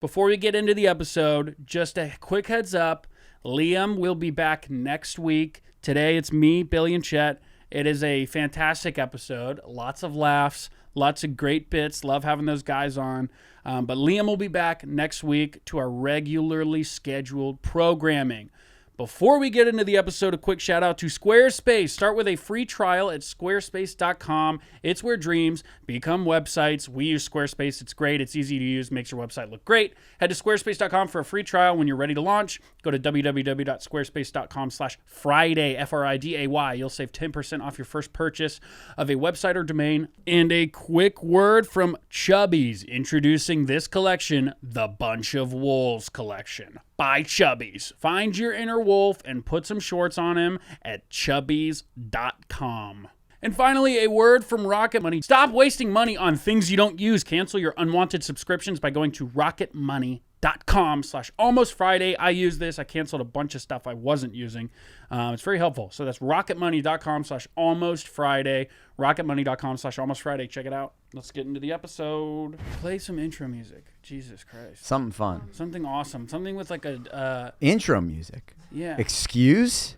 Before we get into the episode, just a quick heads up. Liam will be back next week. Today it's me, Billy, and Chet. It is a fantastic episode. Lots of laughs, lots of great bits. Love having those guys on. But Liam will be back next week to our regularly scheduled programming. Before we get into the episode, a quick shout out to Squarespace. Start with a free trial at squarespace.com. It's where dreams become websites. We use Squarespace. It's great. It's easy to use. Makes your website look great. Head to squarespace.com for a free trial. When you're ready to launch, go to www.squarespace.com/Friday, Friday. You'll save 10% off your first purchase of a website or domain. And a quick word from Chubbies, introducing this collection, the Bunch of Wolves collection by Chubbies. Find your inner wolf and put some shorts on him at chubbies.com. And finally, a word from Rocket Money. Stop wasting money on things you don't use. Cancel your unwanted subscriptions by going to rocketmoney.com/almostfriday. I use this. I canceled a bunch of stuff I wasn't using. It's very helpful. So that's rocketmoney.com/almostfriday. rocketmoney.com/almostfriday. Check it out. Let's get into the episode. Play some intro music. Jesus Christ. Something fun. Something awesome. Something with like a... intro music. Yeah. Excuse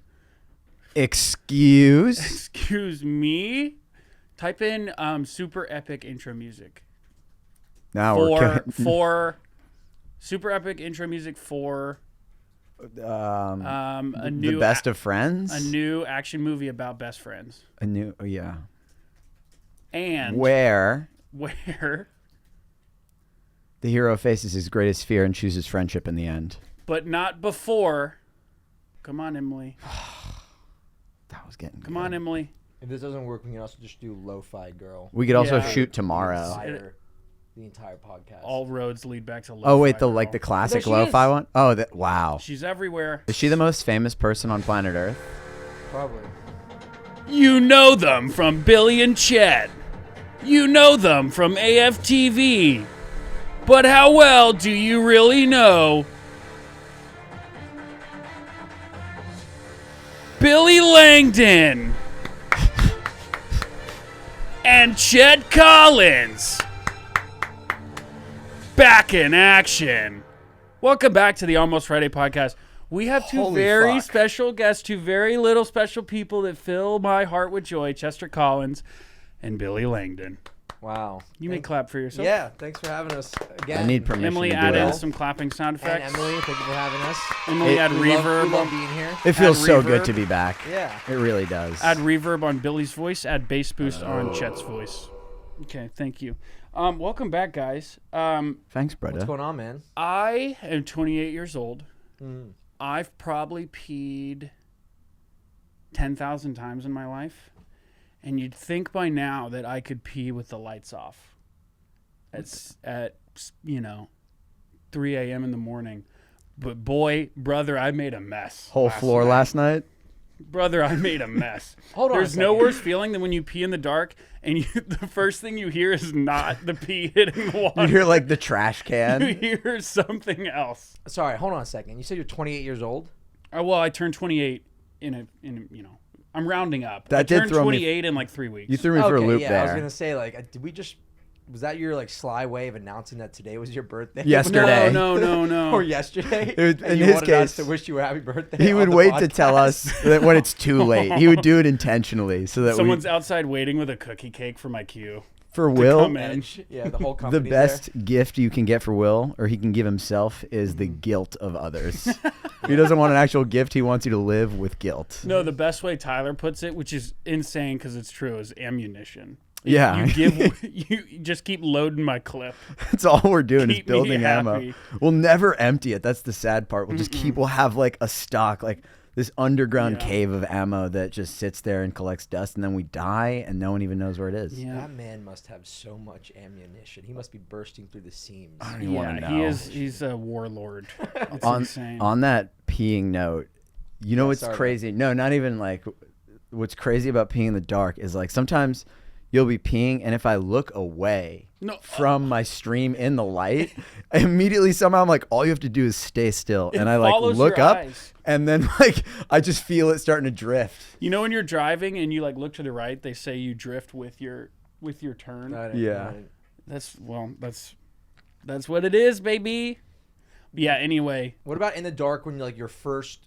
me? Type in super epic intro music. Now for super epic intro music for a new The Best of Friends. A new action movie about best friends. Yeah. And where the hero faces his greatest fear and chooses friendship in the end. But not before. Come on, Emily. That was getting Come good. on, Emily. If this doesn't work, we can also just do Lo-Fi Girl. We could also Yeah. shoot tomorrow. The entire podcast. All roads lead back to Lo-Fi Oh wait, Girl. the classic There she lo-fi is. one? Oh, wow. She's everywhere. Is she the most famous person on planet Earth? Probably. You know them from Billy and Chet. You know them from AFTV. But how well do you really know Billy Langdon and Chet Collins? Back in action. Welcome back to the Almost Friday podcast. We have two Holy very fuck. special guests, two very little special people that fill my heart with joy, Chester Collins and Billy Langdon. Wow. You may clap for yourself. Yeah, thanks for having us again. I need permission Emily, to do add in it. some clapping sound And effects. Emily, thank you for having us. Emily, add We reverb. love being here. It feels add so reverb. good to be back. Yeah. It really does. Add reverb on Billy's voice. Add bass boost on Chet's voice. Okay, thank you. Welcome back, guys. Thanks, brother. What's going on, man? I am 28 years old. Mm. I've probably peed 10,000 times in my life. And you'd think by now that I could pee with the lights off. It's at 3 a.m. in the morning. But boy, brother, I made a mess. Whole floor last night? Brother, I made a mess. Hold on a There's no second. worse feeling than when you pee in the dark and the first thing you hear is not the pee hitting the water. You hear like the trash You can? hear something else. Sorry, hold on a second. You said you're 28 years old? Well, I turned 28 I'm rounding up. That I did turned throw me- 28 in like 3 weeks. You threw me for a loop yeah, there. I was going to say, did we just... Was that your, sly way of announcing that today was your birthday? Yesterday. No. Or yesterday? It was- And in you his wanted us case, to wish you a happy birthday He on would the wait to tell podcast? us that when it's too late. He would do it intentionally so that Someone's outside waiting with a cookie cake for my cue. for Will, come in. Yeah, the whole the company's best gift you can get for Will, or he can give himself, is the guilt of others. He doesn't want an actual gift. He wants you to live with guilt. No, the best way Tyler puts it, which is insane because it's true, is ammunition. Yeah. You just keep loading my clip. That's all we're doing is Keep me building ammo. happy. We'll never empty it. That's the sad part. We'll have like a stock, like this underground Yeah. cave of ammo that just sits there and collects dust, and then we die and no one even knows where it is. Yeah. That man must have so much ammunition. He must be bursting through the seams. I don't even want to know. He's a warlord. It's on, insane. on that peeing note, you know what's sorry, crazy? No, not even like what's crazy about peeing in the dark is like sometimes you'll be peeing, and if I look away from my stream in the light, immediately somehow I'm like, all you have to do is stay still. And I like follows look your up, eyes. and then like I just feel it starting to drift. You know when you're driving and you like look to the right, they say you drift with your turn. I didn't- Yeah. I didn't- That's what it is, baby. Yeah. Anyway. What about in the dark when you're like your first,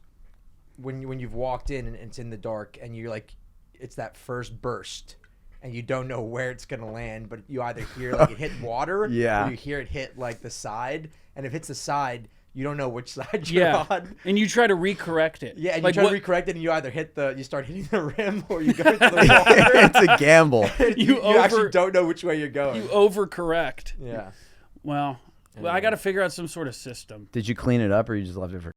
when you've walked in and it's in the dark and you're like, it's that first burst and you don't know where it's gonna land, but you either hear like it hit water, or you hear it hit like the side, and if it's the side, you don't know which side you're on. And you try to recorrect it. Yeah, and you try to recorrect it, and you either you start hitting the rim, or you go into the water. It's a gamble. you actually don't know which way you're going. You overcorrect. Yeah. Well, I got to figure out some sort of system. Did you clean it up, or you just left it for?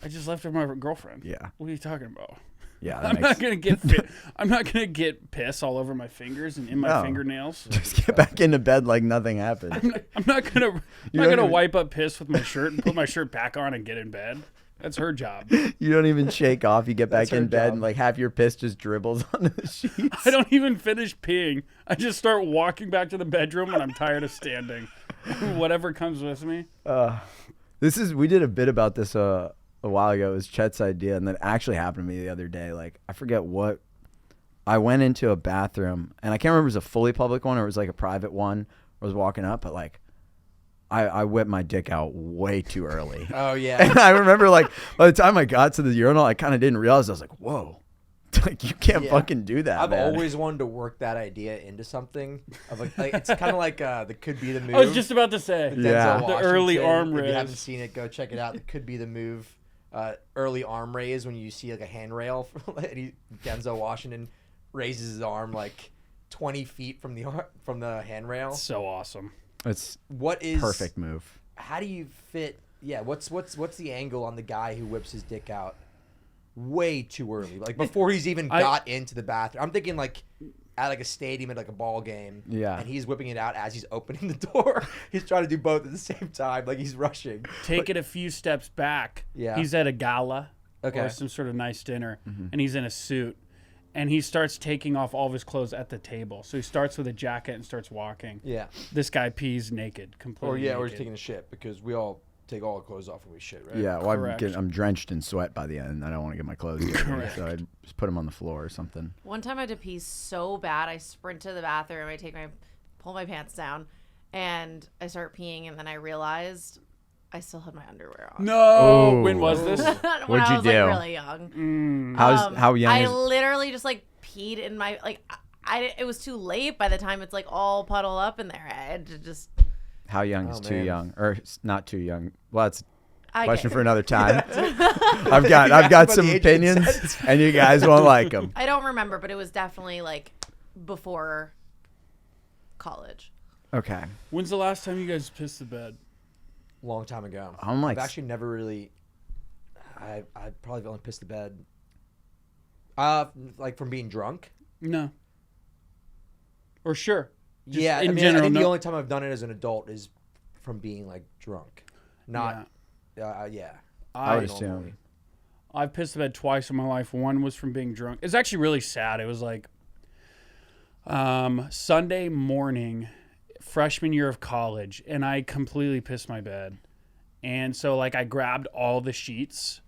I just left it for my girlfriend. Yeah. What are you talking about? Yeah, I'm not gonna get piss all over my fingers and in my fingernails. Just get back into bed like nothing happened. I'm not gonna wipe up piss with my shirt and put my shirt back on and get in bed. That's her job. You don't even shake off. You get back in bed and like half your piss just dribbles onto the sheets. I don't even finish peeing. I just start walking back to the bedroom when I'm tired of standing. Whatever comes with me. We did a bit about this a while ago. It was Chet's idea, and that actually happened to me the other day. Like, I forget what. I went into a bathroom, and I can't remember if it was a fully public one or it was like a private one. I was walking up, but like, I whipped my dick out way too early. Oh yeah. And I remember like by the time I got to the urinal, I kind of didn't realize. I was like, whoa. Like, you can't fucking do that. I've man. always wanted to work that idea into something. Of like it's kind of like the Could Be the Move. I was just about to say The early arm raise. If you haven't seen it, go check it out. The Could Be the Move. Early arm raise when you see like a handrail. Denzel Washington raises his arm like 20 feet from the handrail. So awesome. It's what is perfect move. How do you fit? Yeah. What's the angle on the guy who whips his dick out way too early, like before he's even got into the bathroom? I'm thinking like at like a stadium at like a ball game. Yeah. And he's whipping it out as he's opening the door. He's trying to do both at the same time, like he's rushing. Take it a few steps back. Yeah. He's at a gala or some sort of nice dinner, and he's in a suit, and he starts taking off all of his clothes at the table. So he starts with a jacket and starts walking. Yeah. This guy pees naked, completely naked. Or he's taking a shit, because we all take all our clothes off when we shit, right? Yeah, well, I'm drenched in sweat by the end. I don't want to get my clothes dirty, so I just put them on the floor or something. One time I had to pee so bad, I sprint to the bathroom, pull my pants down, and I start peeing, and then I realized I still had my underwear on. No! Ooh. When was this? When I was like really young. How young? I literally just like peed in my it was too late by the time it's like all puddled up in there. I had to just. How young is too young, or not too young? Well, that's a question for another time. I've got some opinions, and you guys won't like them. I don't remember, but it was definitely like before college. Okay. When's the last time you guys pissed the bed? Long time ago. I've actually never really. I probably only pissed the bed. Like from being drunk. No. Or sure. Just yeah, in general, I think the only time I've done it as an adult is from being like drunk. Not. Yeah. I would assume. I've pissed the bed twice in my life. One was from being drunk. It's actually really sad. It was like Sunday morning, freshman year of college, and I completely pissed my bed. And so like I grabbed all the sheets,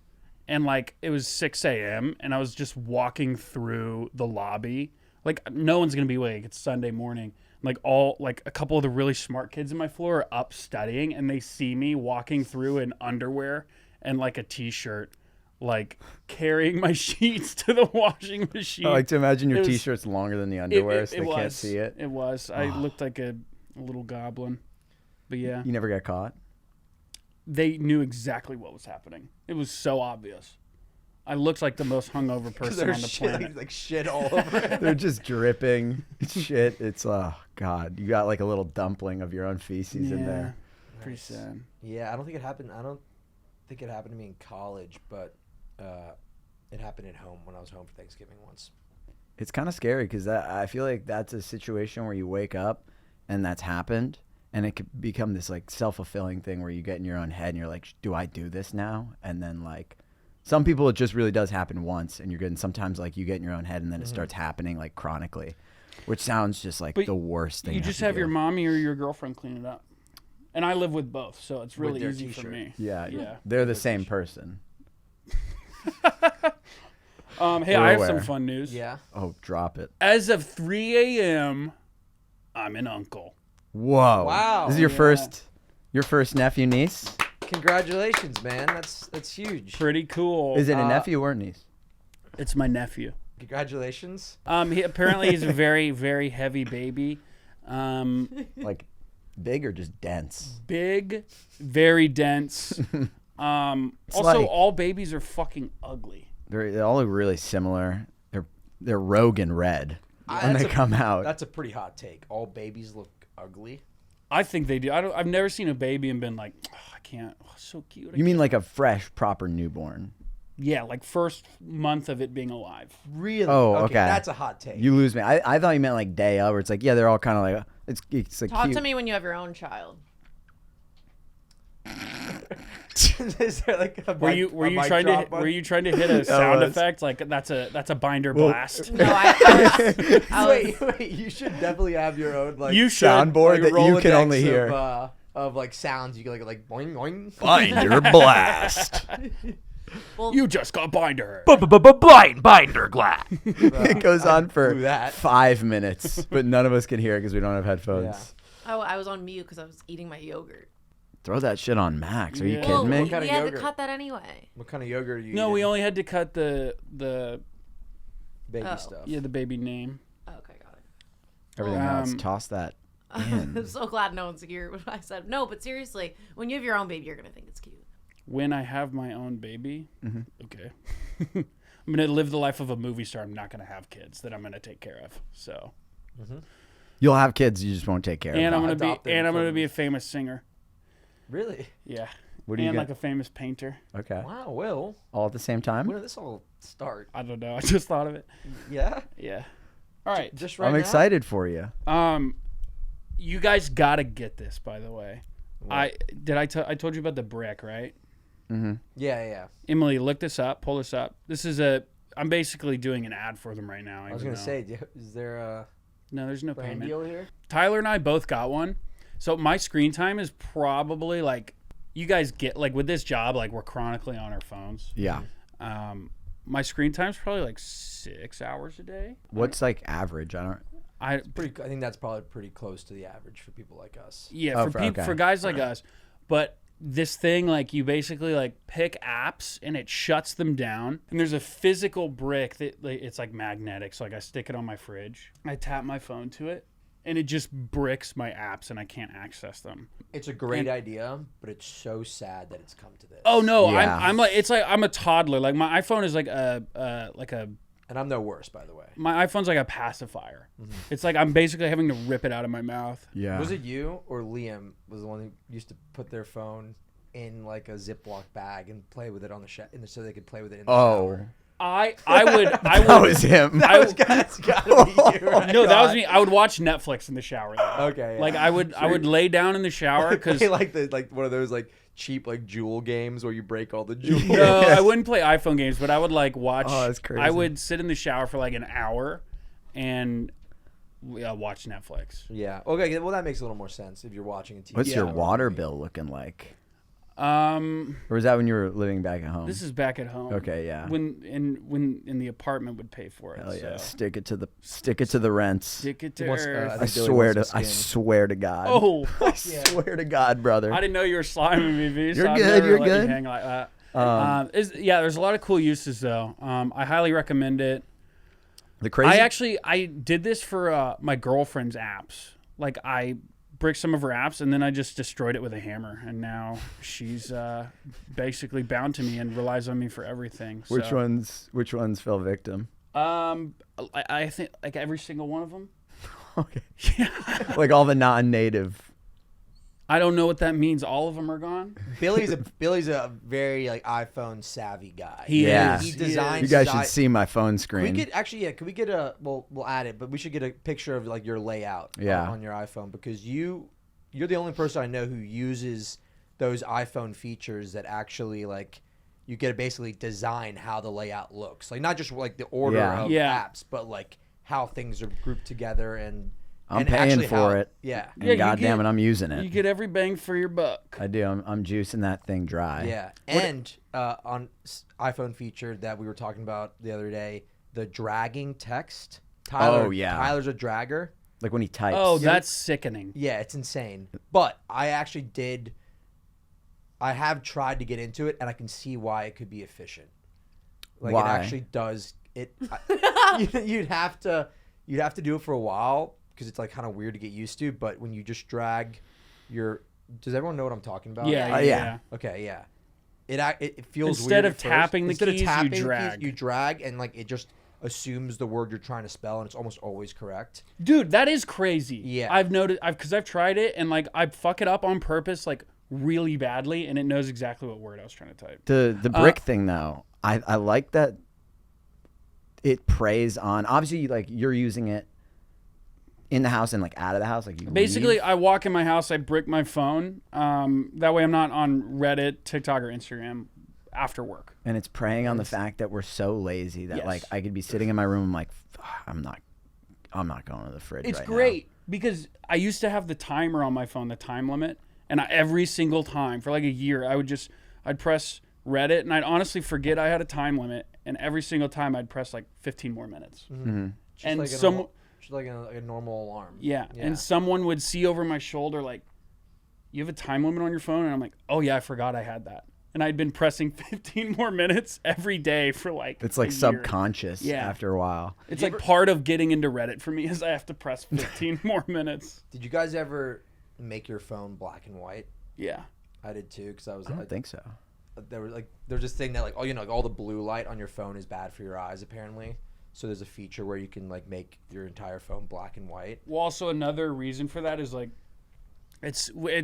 and like it was 6 a.m. and I was just walking through the lobby. Like no one's gonna be awake. It's Sunday morning. Like a couple of the really smart kids in my floor are up studying, and they see me walking through in underwear and like a t-shirt, like carrying my sheets to the washing machine. I like to imagine your t-shirt's longer than the underwear, so they can't see it. It was. I looked like a little goblin. But yeah. You never got caught? They knew exactly what was happening. It was so obvious. I looked like the most hungover person on the planet. Like shit all over it. They're just dripping shit. It's oh god, you got like a little dumpling of your own feces in there. Pretty sad. Yeah, I don't think it happened to me in college, but it happened at home when I was home for Thanksgiving once. It's kind of scary because I feel like that's a situation where you wake up and that's happened, and it could become this like self-fulfilling thing where you get in your own head and you're like, do I do this now? And then like some people, it just really does happen once, and you're good. And sometimes, like, you get in your own head, and then it starts happening, like, chronically, which sounds just like the worst thing. You just have your mommy or your girlfriend clean it up. And I live with both, so it's really easy for me. Yeah. They're the same person. Hey, I have some fun news. Yeah. Oh, drop it. As of 3 a.m., I'm an uncle. Whoa. Wow. This is your first nephew, niece? Congratulations, man. That's huge. Pretty cool. Is it a nephew or a niece? It's my nephew. Congratulations. Apparently he's a very, very heavy baby. Like big or just dense? Big, very dense. Also, like- all babies are fucking ugly. They all look really similar. They're Rogan red when they come out. That's a pretty hot take. All babies look ugly. I think they do. I've never seen a baby and been like, oh, I can't. Oh, so cute. You mean like a fresh, proper newborn? Yeah, like first month of it being alive. Really? Oh, okay. That's a hot take. You lose me. I thought you meant like day of, where it's like, yeah, they're all kind of like, it's like Talk cute. to me when you have your own child. Is there like a Were you mic trying to drop were you trying to hit a sound effect like that's a binder blast? No, I was Wait, you should definitely have your own like You should. Soundboard that you can Rolodex only hear. of like sounds you can like boing boing. Binder blast. well, You just got binder. Binder glass. It goes on for do that. 5 minutes, but none of us can hear it because we don't have headphones. Yeah. I was on mute because I was eating my yogurt. Throw that shit on Max. Are you Yeah. kidding Well, me? What kind we of had to yogurt? cut that anyway. What kind of yogurt are you No, we eating? only had to cut the Baby Oh. stuff. the baby name. Okay, got it. Everything else, Um, toss that I'm in. so glad no one's here when I said no, but seriously, when you have your own baby, you're gonna think it's cute. When I have my own baby, Mm-hmm. okay. I'm gonna live the life of a movie star. I'm not gonna have kids that I'm gonna take care of. So, You'll have kids, you just won't take care and of I'm them. gonna Adopt be them I'm gonna from- be a famous singer. Really? Yeah. What do you And got? like a famous painter. Okay. Wow. Will. All at the same time? When did this all start? I don't know. I just thought of it. Yeah. Yeah. All right. Just right I'm now? excited for you. You guys gotta get this, by the way. What? I told you about the brick, right? Yeah. Emily, look this up. Pull this up. I'm basically doing an ad for them right now. I was gonna say, is there a no. There's no brand payment. deal here? Tyler and I both got one. So my screen time is probably like you guys get like with this job, like we're chronically on our phones. Yeah. My screen time is probably like 6 hours a day. What's like average? I I think that's probably pretty close to the average for people like us. yeah Oh, for people okay. for guys like us, but this thing like you basically like pick apps and it shuts them down. And there's a physical brick that like, it's like magnetic. So like I stick it on my fridge, I tap my phone to it, and it just bricks my apps and I can't access them. It's a great idea, but it's so sad that it's come to this. Oh no, Yeah. I'm like it's like I'm a toddler. Like my iPhone is like a And I'm no worse, by the way. my iPhone's like a pacifier. It's like I'm basically having to rip it out of my mouth. Yeah. Was it you or Liam was the one who used to put their phone in like a Ziploc bag and play with it on the so they could play with it in the shower? I That would was him. That's gotta be you, right? no, that was me. I would watch Netflix in the shower. Though. Okay. Yeah. Like I would lay down in the shower because Play like one of those like cheap like jewel games where you break all the jewels. no, I wouldn't play iPhone games, but I would like watch. Oh, that's crazy. I would sit in the shower for like an hour and watch Netflix. Yeah. Okay. Well, that makes a little more sense if you're watching a TV. What's your show. water bill looking like? Or Or was that when you were living back at home? this is back at home. Okay, yeah. When in the apartment would pay for it. Hell yeah. So. Stick it to the rents. Stick it to He wants, her. I I think Billy wants some I skin. swear to God. Oh, I swear to God, brother. I didn't know you were sliming me, V. So You're I'd good, never you're let you good. hang like that. There's a lot of cool uses though. I highly recommend it. The crazy. I did this for my girlfriend's apps. Like I bricked some of her apps and then I just destroyed it with a hammer. And now she's basically bound to me and relies on me for everything. which So, ones fell victim? I think like every single one of them. Okay. Like all the non-native. I don't know what that means. All of them are gone. Billy's a very like iPhone savvy guy. He Yeah. is. He He designs. You guys design- should see my phone We screen. could actually, yeah. Could we get a? Well, we'll add it, but we should get a picture of like your layout. Yeah. On your iPhone because you're the only person I know who uses those iPhone features that actually like you get to basically design how the layout looks. Like not just like the order Yeah. of Yeah. apps, but like how things are grouped together and. I'm and paying actually for how- it. Yeah. And Yeah, you goddamn get- it, I'm using it. You get every bang for your buck. I do. I'm juicing that thing dry. Yeah, and on iPhone feature that we were talking about the other day, the dragging text. Oh, yeah. Tyler's a dragger. Like when he types. Oh, that's sickening. Yeah, it's insane. But I actually did I have tried to get into it, and I can see why it could be efficient. Like Why? it actually does it. You'd have to do it for a while because it's like kind of weird to get used to. But when you just drag your, does everyone know what I'm talking about? Yeah. Okay, yeah. It feels Instead weird of at first. tapping the Instead of keys, tapping you the drag. you drag, and like it just assumes the word you're trying to spell, and it's almost always correct. Dude, that is crazy. Yeah. I've noticed, because I've tried it, and like I fuck it up on purpose, like really badly, and it knows exactly what word I was trying to type. The brick thing though, I like that it preys on, obviously like you're using it in the house and like out of the house, like you Basically, leave. I walk in my house, I brick my phone. That way I'm not on Reddit, TikTok, or Instagram after work. And it's preying on the fact that we're so lazy that Yes. like I could be sitting in my room, I'm like, I'm not going to the fridge. It's right great because I used to have the timer on my phone, the time limit, and every single time for like a year, I'd press Reddit, and I'd honestly forget I had a time limit, and every single time I'd press like 15 more minutes. Mm-hmm. Just And like just like a normal alarm. Yeah, and someone would see over my shoulder like, you have a time limit on your phone? And I'm like, oh yeah, I forgot I had that. And I'd been pressing 15 more minutes every day for like It's like a year. subconscious Yeah. after a while. It's like part of getting into Reddit for me is I have to press 15 more minutes. Did you guys ever make your phone black and white? Yeah. I did too, because I don't think so. There's this thing that like, like all the blue light on your phone is bad for your eyes apparently. So there's a feature where you can like make your entire phone black and white. Well, also another reason for that is like,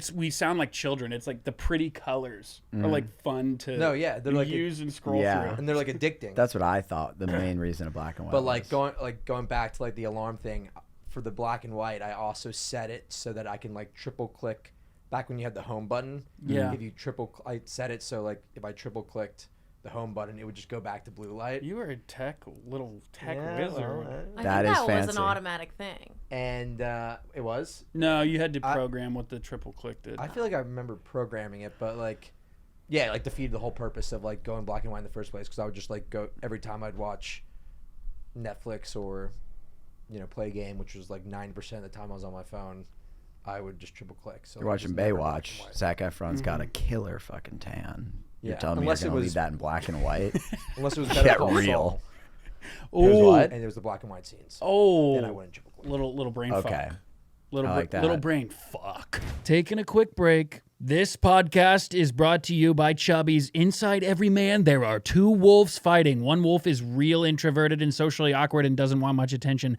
we sound like children. It's like the pretty colors are like fun to they're like use and scroll Yeah. through. and they're like addicting. That's what I thought the main reason of black and white. But like was. going back to like the alarm thing for the black and white, I also set it so that I can like triple click. Back when you had the home button, Yeah. If you I set it so like if I triple clicked the home button, it would just go back to blue light. You are a little tech Yeah, wizard. I That think is that was fancy. an automatic thing. And it was. No, you had to program what the triple click did. I feel like I remember programming it, but like, yeah, like defeated the whole purpose of like going black and white in the first place, because I would just like go every time I'd watch Netflix or play a game, which was like 90% of the time I was on my phone, I would just triple click. So You're watching Baywatch. Zac Efron's got a killer fucking tan. You're Yeah, telling me unless you're it going to was- leave that in black and white? Unless it was Better Get Call real. Saul, Oh, what? and it was the black and white scenes. oh, Then I wouldn't triple click. little brain Okay. fuck. Little, I like that. little brain fuck. Taking a quick break. This podcast is brought to you by Chubby's. Inside every man, there are two wolves fighting. One wolf is real introverted and socially awkward and doesn't want much attention.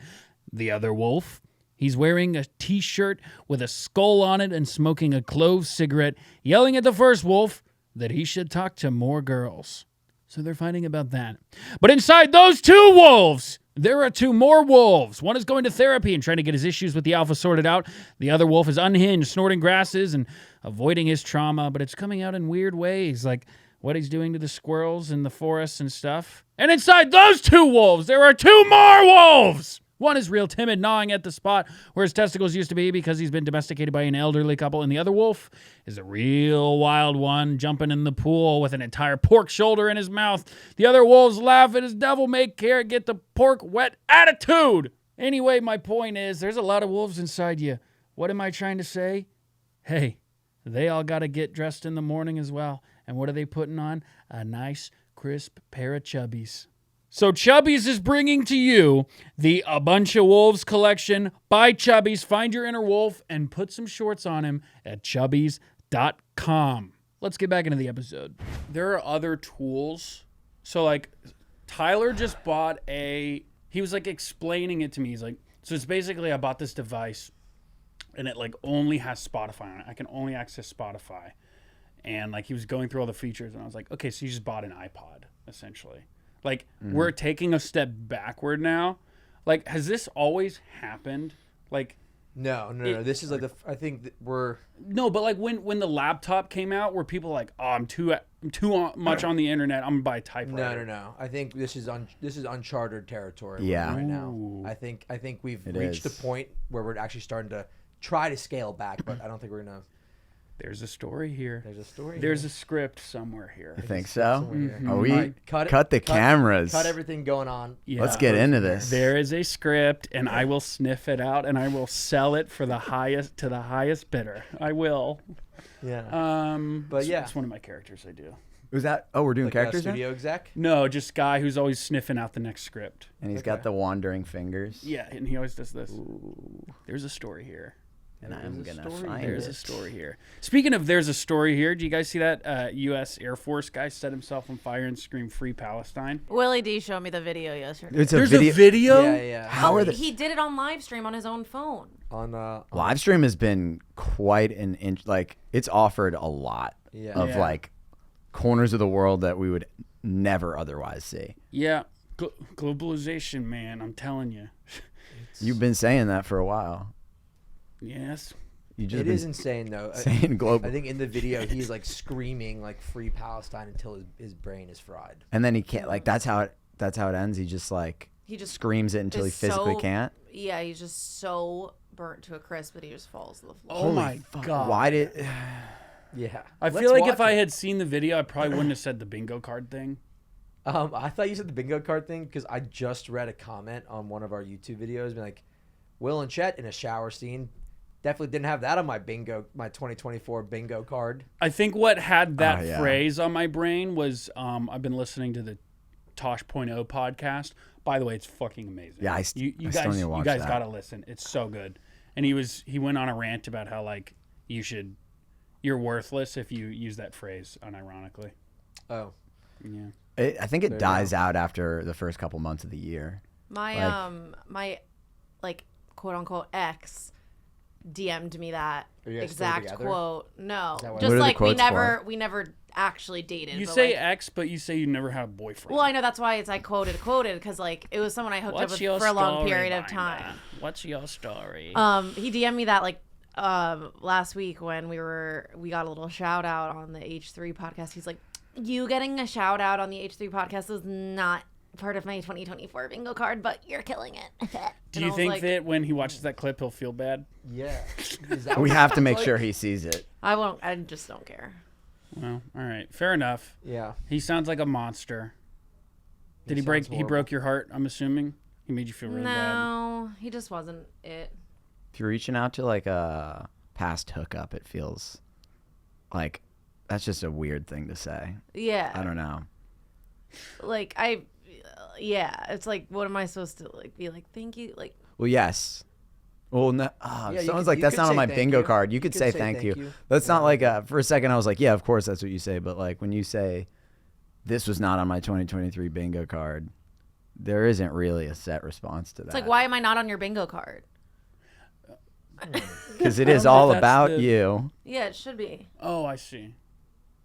The other wolf, he's wearing a t-shirt with a skull on it and smoking a clove cigarette, yelling at the first wolf that he should talk to more girls. So they're fighting about that. But inside those two wolves, there are two more wolves. One is going to therapy and trying to get his issues with the alpha sorted out. The other wolf is unhinged, snorting grasses and avoiding his trauma, but it's coming out in weird ways, like what he's doing to the squirrels in the forests and stuff. And inside those two wolves, there are two more wolves! One is real timid, gnawing at the spot where his testicles used to be because he's been domesticated by an elderly couple. And the other wolf is a real wild one, jumping in the pool with an entire pork shoulder in his mouth. The other wolves laugh at his devil-may-care, get the pork wet attitude. Anyway, my point is, there's a lot of wolves inside you. What am I trying to say? Hey, they all got to get dressed in the morning as well. And what are they putting on? A nice, crisp pair of Chubbies. So Chubbies is bringing to you the A Bunch of Wolves collection by Chubbies. Find your inner wolf and put some shorts on him at chubbies.com. Let's get back into the episode. There are other tools. So like Tyler just bought he was like explaining it to me. He's like, so it's basically I bought this device and it like only has Spotify on it. I can only access Spotify. And like he was going through all the features and I was like, okay, so you just bought an iPod essentially. Like, we're taking a step backward now. Like, has this always happened? Like, No. This is like I think that we're. no, but like when the laptop came out, where people like, oh, I'm too much on the internet. I'm gonna buy a typewriter. No. I think this is uncharted territory. Yeah. Right now, Ooh. I think we've It reached is. a point where we're actually starting to try to scale back, but I don't think we're gonna. There's a story here. There's a story. There's a script somewhere here. You think so? Mhm. Are we Alright, cut the cameras? Cut everything going on. Yeah. Let's get into this. There is a script, and I will sniff it out, and I will sell it for the highest bidder. I will. Yeah. But yeah. It's one of my characters I do. Was that? Oh, we're doing Like characters now? studio exec. No, just guy who's always sniffing out the next script. And he's got the wandering fingers. Yeah, and he always does this. There's a story here. And I'm There's a gonna story find here. There's it. a story here. Speaking of there's a story here, do you guys see that U.S. Air Force guy set himself on fire and screamed "Free Palestine"? Willie D showed me the video yesterday. It's a There's video. a video? Yeah, yeah. How are the He did it on live stream on his own phone. On live stream has been quite an inch. Like it's offered a lot Yeah. of Yeah. like corners of the world that we would never otherwise see. Yeah. Globalization, man, I'm telling you. You've been saying that for a while. Yes. You just It been is insane though. saying global, I think in the video he's like screaming like "Free Palestine" until his brain is fried. and then he can't. Like that's how it ends. He just like He just screams it until he is physically so- can't. Yeah, he's just so burnt to a crisp that he just falls to the floor. Oh my God. Why did? Yeah. I Let's feel like if watch I it. had seen the video, I probably wouldn't have said the bingo card thing. I thought you said the bingo card thing because I just read a comment on one of our YouTube videos, being like, Will and Chet in a shower scene. Definitely didn't have that on my 2024 bingo card. I think what had that Oh, yeah. phrase on my brain was I've been listening to the Tosh.0 podcast. By the way, it's fucking amazing. Yeah, I you still need to guys watch that. gotta listen. It's so good. And he went on a rant about how like you're worthless if you use that phrase unironically. Oh. Yeah. I think it There you dies go. out after the first couple months of the year. My my like quote unquote ex DM'd me that Are you guys still exact together? quote. No, Is that what- What just are the like we quotes we never actually dated. You but, say like, ex, but you say you never had a boyfriend. well, I know that's why it's like quoted because like it was someone I hooked up with for a long period of time. What's your story? He DM'd me that like last week when we got a little shout out on the H3 podcast. He's like, you getting a shout out on the H3 podcast is not part of my 2024 bingo card, but you're killing it. Do you think that when he watches that clip, he'll feel bad? Yeah. Is that We what have to it's make like? sure he sees it. I won't? I just don't care. Well, all right, fair enough. Yeah. He sounds like a monster. Did he break? sounds He broke your heart. I'm assuming he made you feel really bad. No, he just wasn't it. If you're reaching out to like a past hookup, it feels like that's just a weird thing to say. Yeah, I don't know. like yeah, it's like, what am I supposed to like be like? Thank you, like. Well, yes. Well, no, Yeah, you someone's could- like, you that's could not say on my thank bingo you. card. You You could could say say thank thank you. you. That's Yeah. not like, for a second, I was like, yeah, of course that's what you say. But like when you say, this was not on my 2023 bingo card, there isn't really a set response to that. It's like, why am I not on your bingo card? Because it I is don't know all if that's about the- you. Yeah, it should be. Oh, I see.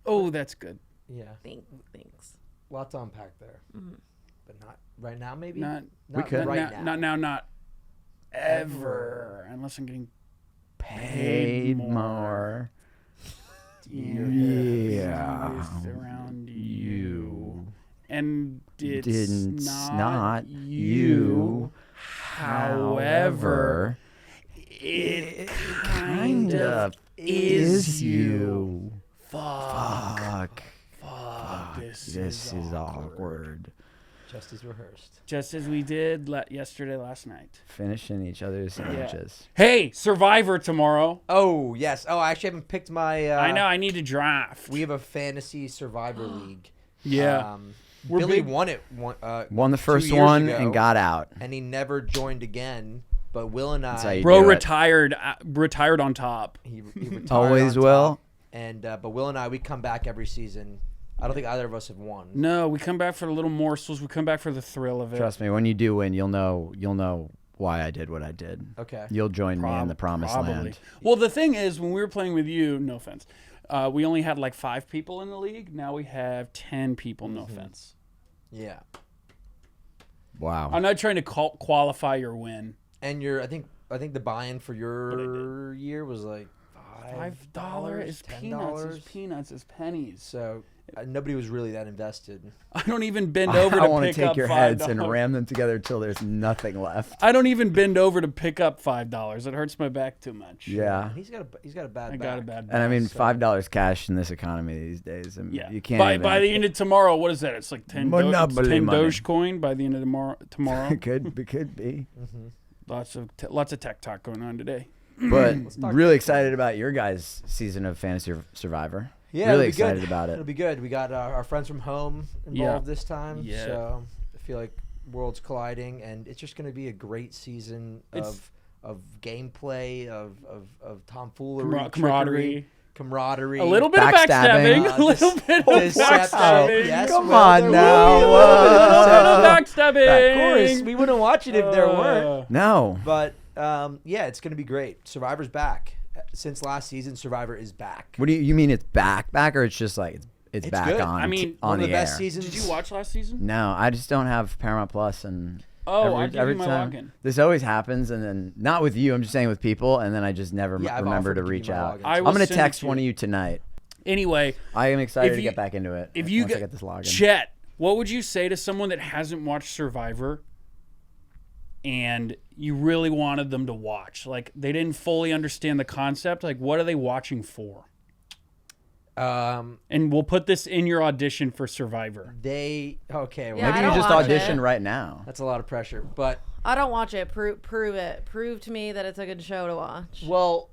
Oh, that's good. Yeah. Thanks. Lots to unpack there. Mm-hmm. But not right now, maybe? Not We could. right not, now. not now, not ever, unless I'm getting Paid more. Yeah. around you, and it's Didn't not you. However, it kind of is you. Fuck. This This is awkward. Just as rehearsed. Just as we did yesterday, last night. Finishing each other's sandwiches. Hey, Survivor tomorrow. Oh, yes. Oh, I actually haven't picked my... I know. I need to draft. We have a fantasy survivor league. Yeah. We're Billy big- won it Won the 2 first years one ago, and got out. and he never joined again. But Will and That's how I... you Bro do it. retired on top. He retired Always on will. top. And but Will and I, we come back every season. I don't think either of us have won. No, we come back for the little morsels. We come back for the thrill of it. Trust me, when you do win, you'll know why I did what I did. Okay. You'll join me in the promised Probably. land. Well, the thing is, when we were playing with you, no offense, we only had like 5 people in the league. Now we have 10 people. No offense. Yeah. Wow. I'm not trying to qualify your win. And I think the buy-in for your year was like $5 is peanuts. Is peanuts is pennies. So nobody was really that invested. I don't even bend over I to want to pick take up your $5. heads and ram them together until there's nothing left. I don't even bend over to pick up $5. It hurts my back too much. Yeah. He's got a bad I back. got a bad back. And I mean, $5 cash in this economy these days. I mean, Yeah. you can't By the end of tomorrow, what is that? It's like 10 Monopoly money. Dogecoin by the end of tomorrow. It could be. Lots of tech talk going on today. But really excited about your guys' season of Fantasy Survivor. Yeah, really it'll be good. excited about it. It'll be good. We got our friends from home involved this time. Yeah. So I feel like worlds colliding, and it's just going to be a great season of gameplay, of tomfoolery, Camaraderie. camaraderie. A little bit of Backstabbing. backstabbing. A little bit of deception. backstabbing. Yes, Come well, on there now. will be a little bit of Backstabbing. Of course, we wouldn't watch it if there weren't. No. But yeah, it's going to be great. Survivor's back. Since last season, Survivor is back. What do you mean it's back, or it's just like it's back good. on? I mean, on One of the the best air. seasons. Did you watch last season? No, I just don't have Paramount Plus, and I gave you my time login. this always happens, and then not with you. I'm just saying with people, and then I just never Yeah, I've remember offered to to give reach you my out. login. I will I'm gonna send it text to one you. of you tonight. Anyway, I am excited if to you- get back into it. if you once I get get this login. Chet, what would you say to someone that hasn't watched Survivor and you really wanted them to watch? Like, they didn't fully understand the concept. Like, what are they watching for? And we'll put this in your audition for Survivor. Okay. Well, Yeah, Maybe I you don't just watch audition it. right now. that's a lot of pressure. But I don't watch it. Prove it. Prove to me that it's a good show to watch. well,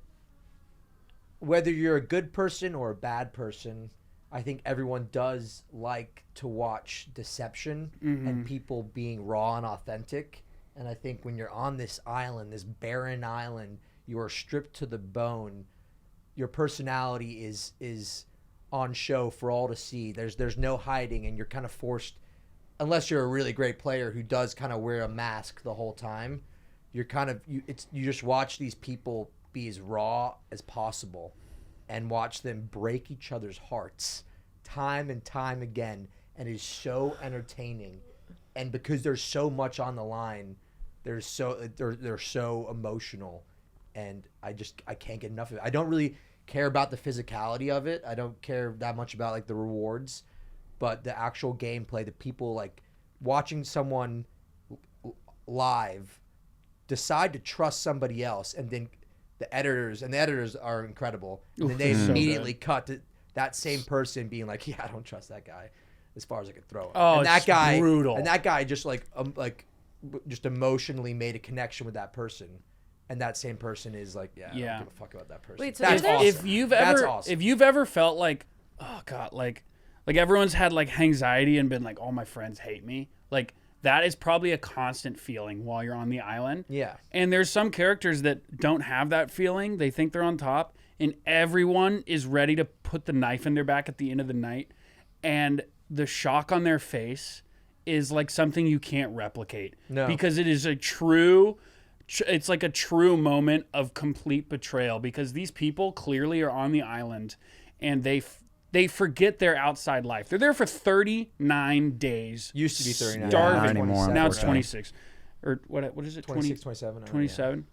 whether you're a good person or a bad person, I think everyone does like to watch deception and people being raw and authentic. And I think when you're on this island, this barren island, you are stripped to the bone. Your personality is on show for all to see. There's no hiding, and you're kind of forced, unless you're a really great player who does kind of wear a mask the whole time. You're kind of you just watch these people be as raw as possible, and watch them break each other's hearts time and time again, and it is so entertaining. And because there's so much on the line, they're so emotional, and I can't get enough of it. I don't really care about the physicality of it. I don't care that much about like the rewards, but the actual gameplay, the people like watching someone live decide to trust somebody else, and then the editors are incredible, and then they so immediately cut to that same person being like, yeah, I don't trust that guy as far as I could throw it. Oh, and that it's guy brutal. And that guy just just emotionally made a connection with that person. And that same person is like, yeah, I don't give a fuck about that person. Wait, so that's there's- awesome. If you've ever felt like, oh god, like everyone's had like anxiety and been like, all my friends hate me, like that is probably a constant feeling while you're on the island. Yeah. And there's some characters that don't have that feeling. They think they're on top, and everyone is ready to put the knife in their back at the end of the night, and the shock on their face is like something you can't replicate. No. Because it is it's like a true moment of complete betrayal, because these people clearly are on the island and they forget their outside life. They're there for 39 days. Used to be 39. Starving. Not anymore, Now it's unfortunately. 26. Or what is it? 26, 27. 27.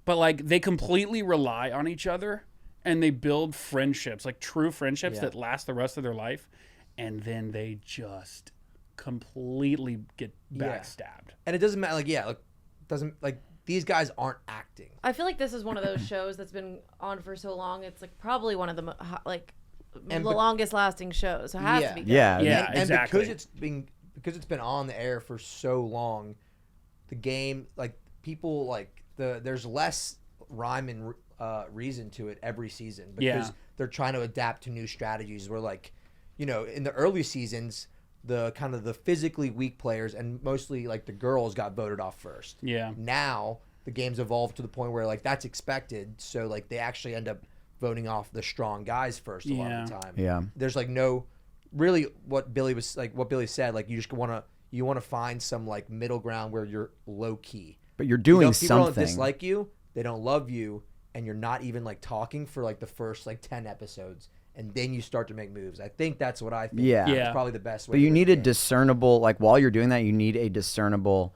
But like they completely rely on each other, and they build friendships, like true friendships that last the rest of their life, and then they just completely get backstabbed. And it doesn't matter. These guys aren't acting. I feel like this is one of those shows that's been on for so long. It's like probably one of the the longest lasting shows. So it has to be good. Yeah. Yeah, And exactly. because it's been on the air for so long, the game, like people like there's less rhyme and reason to it every season, because they're trying to adapt to new strategies. Where like, in the early seasons, the kind of the physically weak players and mostly like the girls got voted off first. Yeah. Now the game's evolved to the point where like that's expected, so like they actually end up voting off the strong guys first a lot of the time. Yeah. There's like no really what Billy said, like you just want to find some like middle ground where you're low key. But you're doing People something. don't dislike you, they don't love you, and you're not even like talking for like the first like 10 episodes, and then you start to make moves. I think that's what I think. Yeah. It's probably the best way. But you to need win a the game. discernible, like while you're doing that, you need a discernible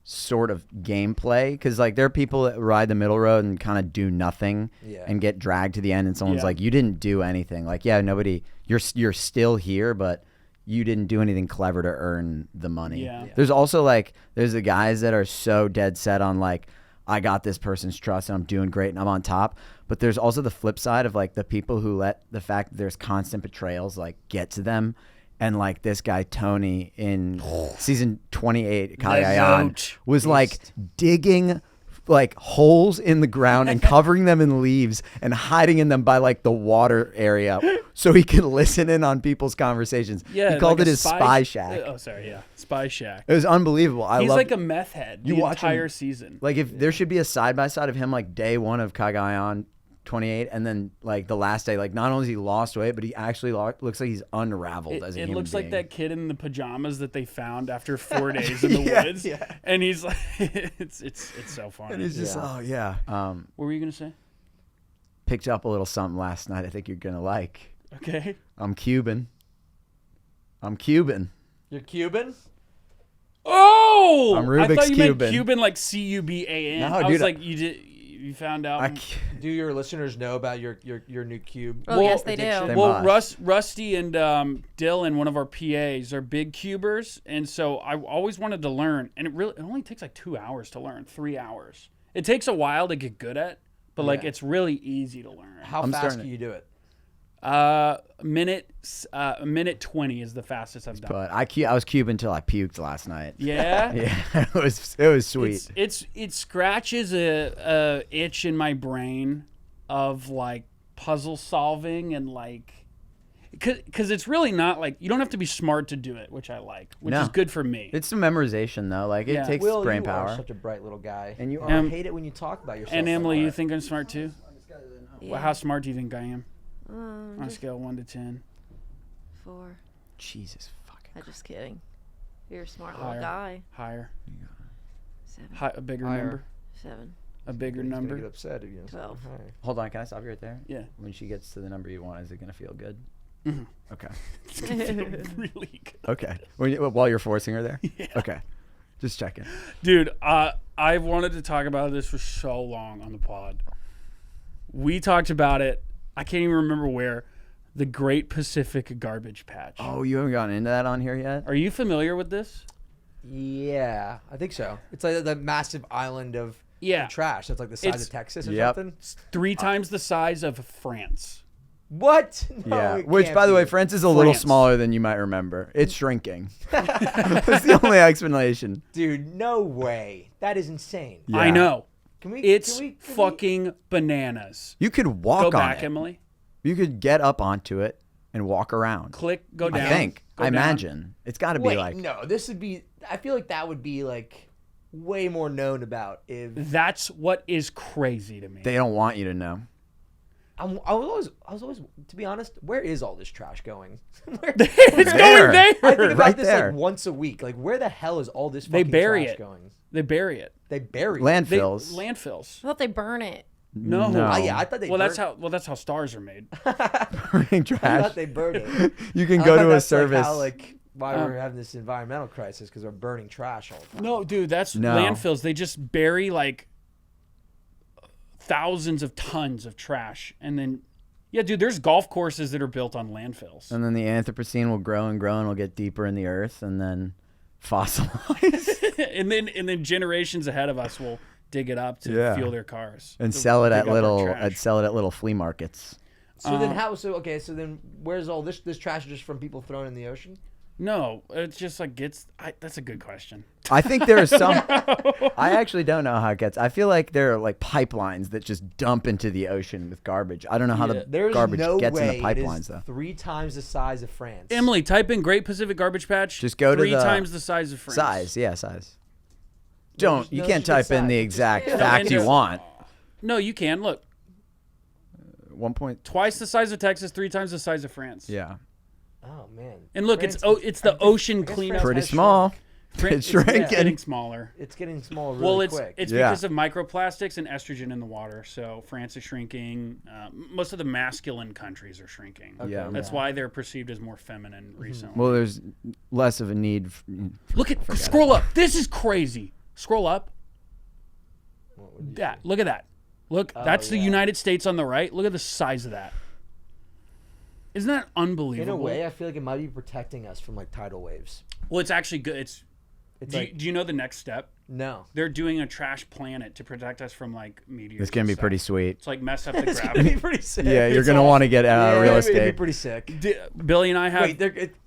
sort of gameplay, because like there are people that ride the middle road and kind of do nothing and get dragged to the end, and someone's like, you didn't do anything. Like, yeah, nobody, you're still here, but you didn't do anything clever to earn the money. There's also like, there's the guys that are so dead set on like, I got this person's trust and I'm doing great and I'm on top. But there's also the flip side of like the people who let the fact that there's constant betrayals like get to them. And like this guy Tony in season 28, Cagayan, was like digging like holes in the ground and covering them in leaves and hiding in them by like the water area so he could listen in on people's conversations. Yeah, he called like it his spy shack. Oh, sorry, Spy Shack. It was unbelievable. He's like a meth head the entire season. Like if there should be a side by side of him like day one of Cagayan 28 and then like the last day, like not only has he lost weight, but he actually looks like he's unraveled as a human being. It looks like that kid in the pajamas that they found after 4 days in the woods. And he's like, it's so funny. And he's just, what were you going to say? Picked up a little something last night I think you're going to like. Okay. I'm Cuban. You're Cuban? Oh! I'm Rubik's I thought you Cuban. meant Cuban like Cuban. No, I dude, was like, you found out. Do your listeners know about your new cube? Oh, yes, they do. Well, Rusty and Dylan, one of our PAs, are big cubers, and so I always wanted to learn. And it only takes like 2 hours to learn, 3 hours. It takes a while to get good at, but like it's really easy to learn. How fast can you do it? A minute 20 is the fastest I've done. But I was Cuban until I puked last night. Yeah, yeah, it was sweet. It scratches a itch in my brain of like puzzle solving and like, because it's really not like you don't have to be smart to do it, which I like, which is good for me. It's some memorization though. Like it takes brain power. You are such a bright little guy, and you I hate it when you talk about yourself. And Emily, you think I'm smart too? Yeah. Well, how smart do you think I am? On a scale of 1 to 10. 4. Jesus fucking. I'm just kidding. You're a smart little guy. Higher. 7. A bigger number. 7. A bigger number. Get upset if you 12. Hold on, can I stop you right there? Yeah. When she gets to the number you want, is it gonna feel good? Mm-hmm. Okay. It's gonna feel really good. Okay. While you're forcing her there. Yeah. Okay. Just checking. Dude, I've wanted to talk about this for so long on the pod. We talked about it. I can't even remember where. The Great Pacific Garbage Patch. Oh, you haven't gotten into that on here yet? Are you familiar with this? Yeah, I think so. It's like the massive island of trash. That's like the size of Texas or something. It's 3 times the size of France. What? No, yeah. Which, by the way, France is a little smaller than you might remember. It's shrinking. That's the only explanation. Dude, no way. That is insane. Yeah. I know. It's fucking bananas. You could walk on it. Go back, Emily. You could get up onto it and walk around. Click, go down. I think. I imagine. It's got to be like. No, this would be. I feel like that would be like way more known about if. That's what is crazy to me. They don't want you to know. I was always, to be honest, where is all this trash going? It's going there. I think about this like once a week. Like, where the hell is all this fucking trash going? They bury it. They bury it. Landfills. Landfills. I thought they burn it. No. Oh, yeah, I thought they. That's how stars are made. Burning trash. I thought they burn it. You can go to a service. Why we're having this environmental crisis because we're burning trash all the time. No, dude, that's landfills. They just bury like thousands of tons of trash, and then dude, there's golf courses that are built on landfills. And then the Anthropocene will grow and grow and will get deeper in the earth, and then fossilize. and then generations ahead of us will dig it up to fuel their cars and sell it at little flea markets. So then so then where's all this trash just from people thrown in the ocean? No, it's just like that's a good question. I think there are some. I actually don't know how it gets. I feel like there are like pipelines that just dump into the ocean with garbage. I don't know how the garbage gets in the pipelines though. 3 times the size of France. Emily, type in Great Pacific Garbage Patch. Just go to 3 times the size of France. Size. You can't type in the exact fact you want. No, you can. Look. 1 point. Twice the size of Texas, 3 times the size of France. Yeah. Oh man. And look, it's the ocean cleanup. Pretty small. It's shrinking. It's getting smaller. It's getting smaller really quick. It's because of microplastics and estrogen in the water. So France is shrinking. Most of the masculine countries are shrinking. Okay, That's why they're perceived as more feminine recently. Well, there's less of a need. Scroll up. This is crazy. Scroll up. That. Look at that. Look, that's the United States on the right. Look at the size of that. Isn't that unbelievable? In a way, I feel like it might be protecting us from like tidal waves. Well, it's actually good. Do you know the next step? No. They're doing a trash planet to protect us from like meteors. It's gonna be pretty sweet. It's like mess up the It's gonna gravity. be pretty sick. Yeah, you're gonna want to get real It'd estate. be pretty sick. Billy and I have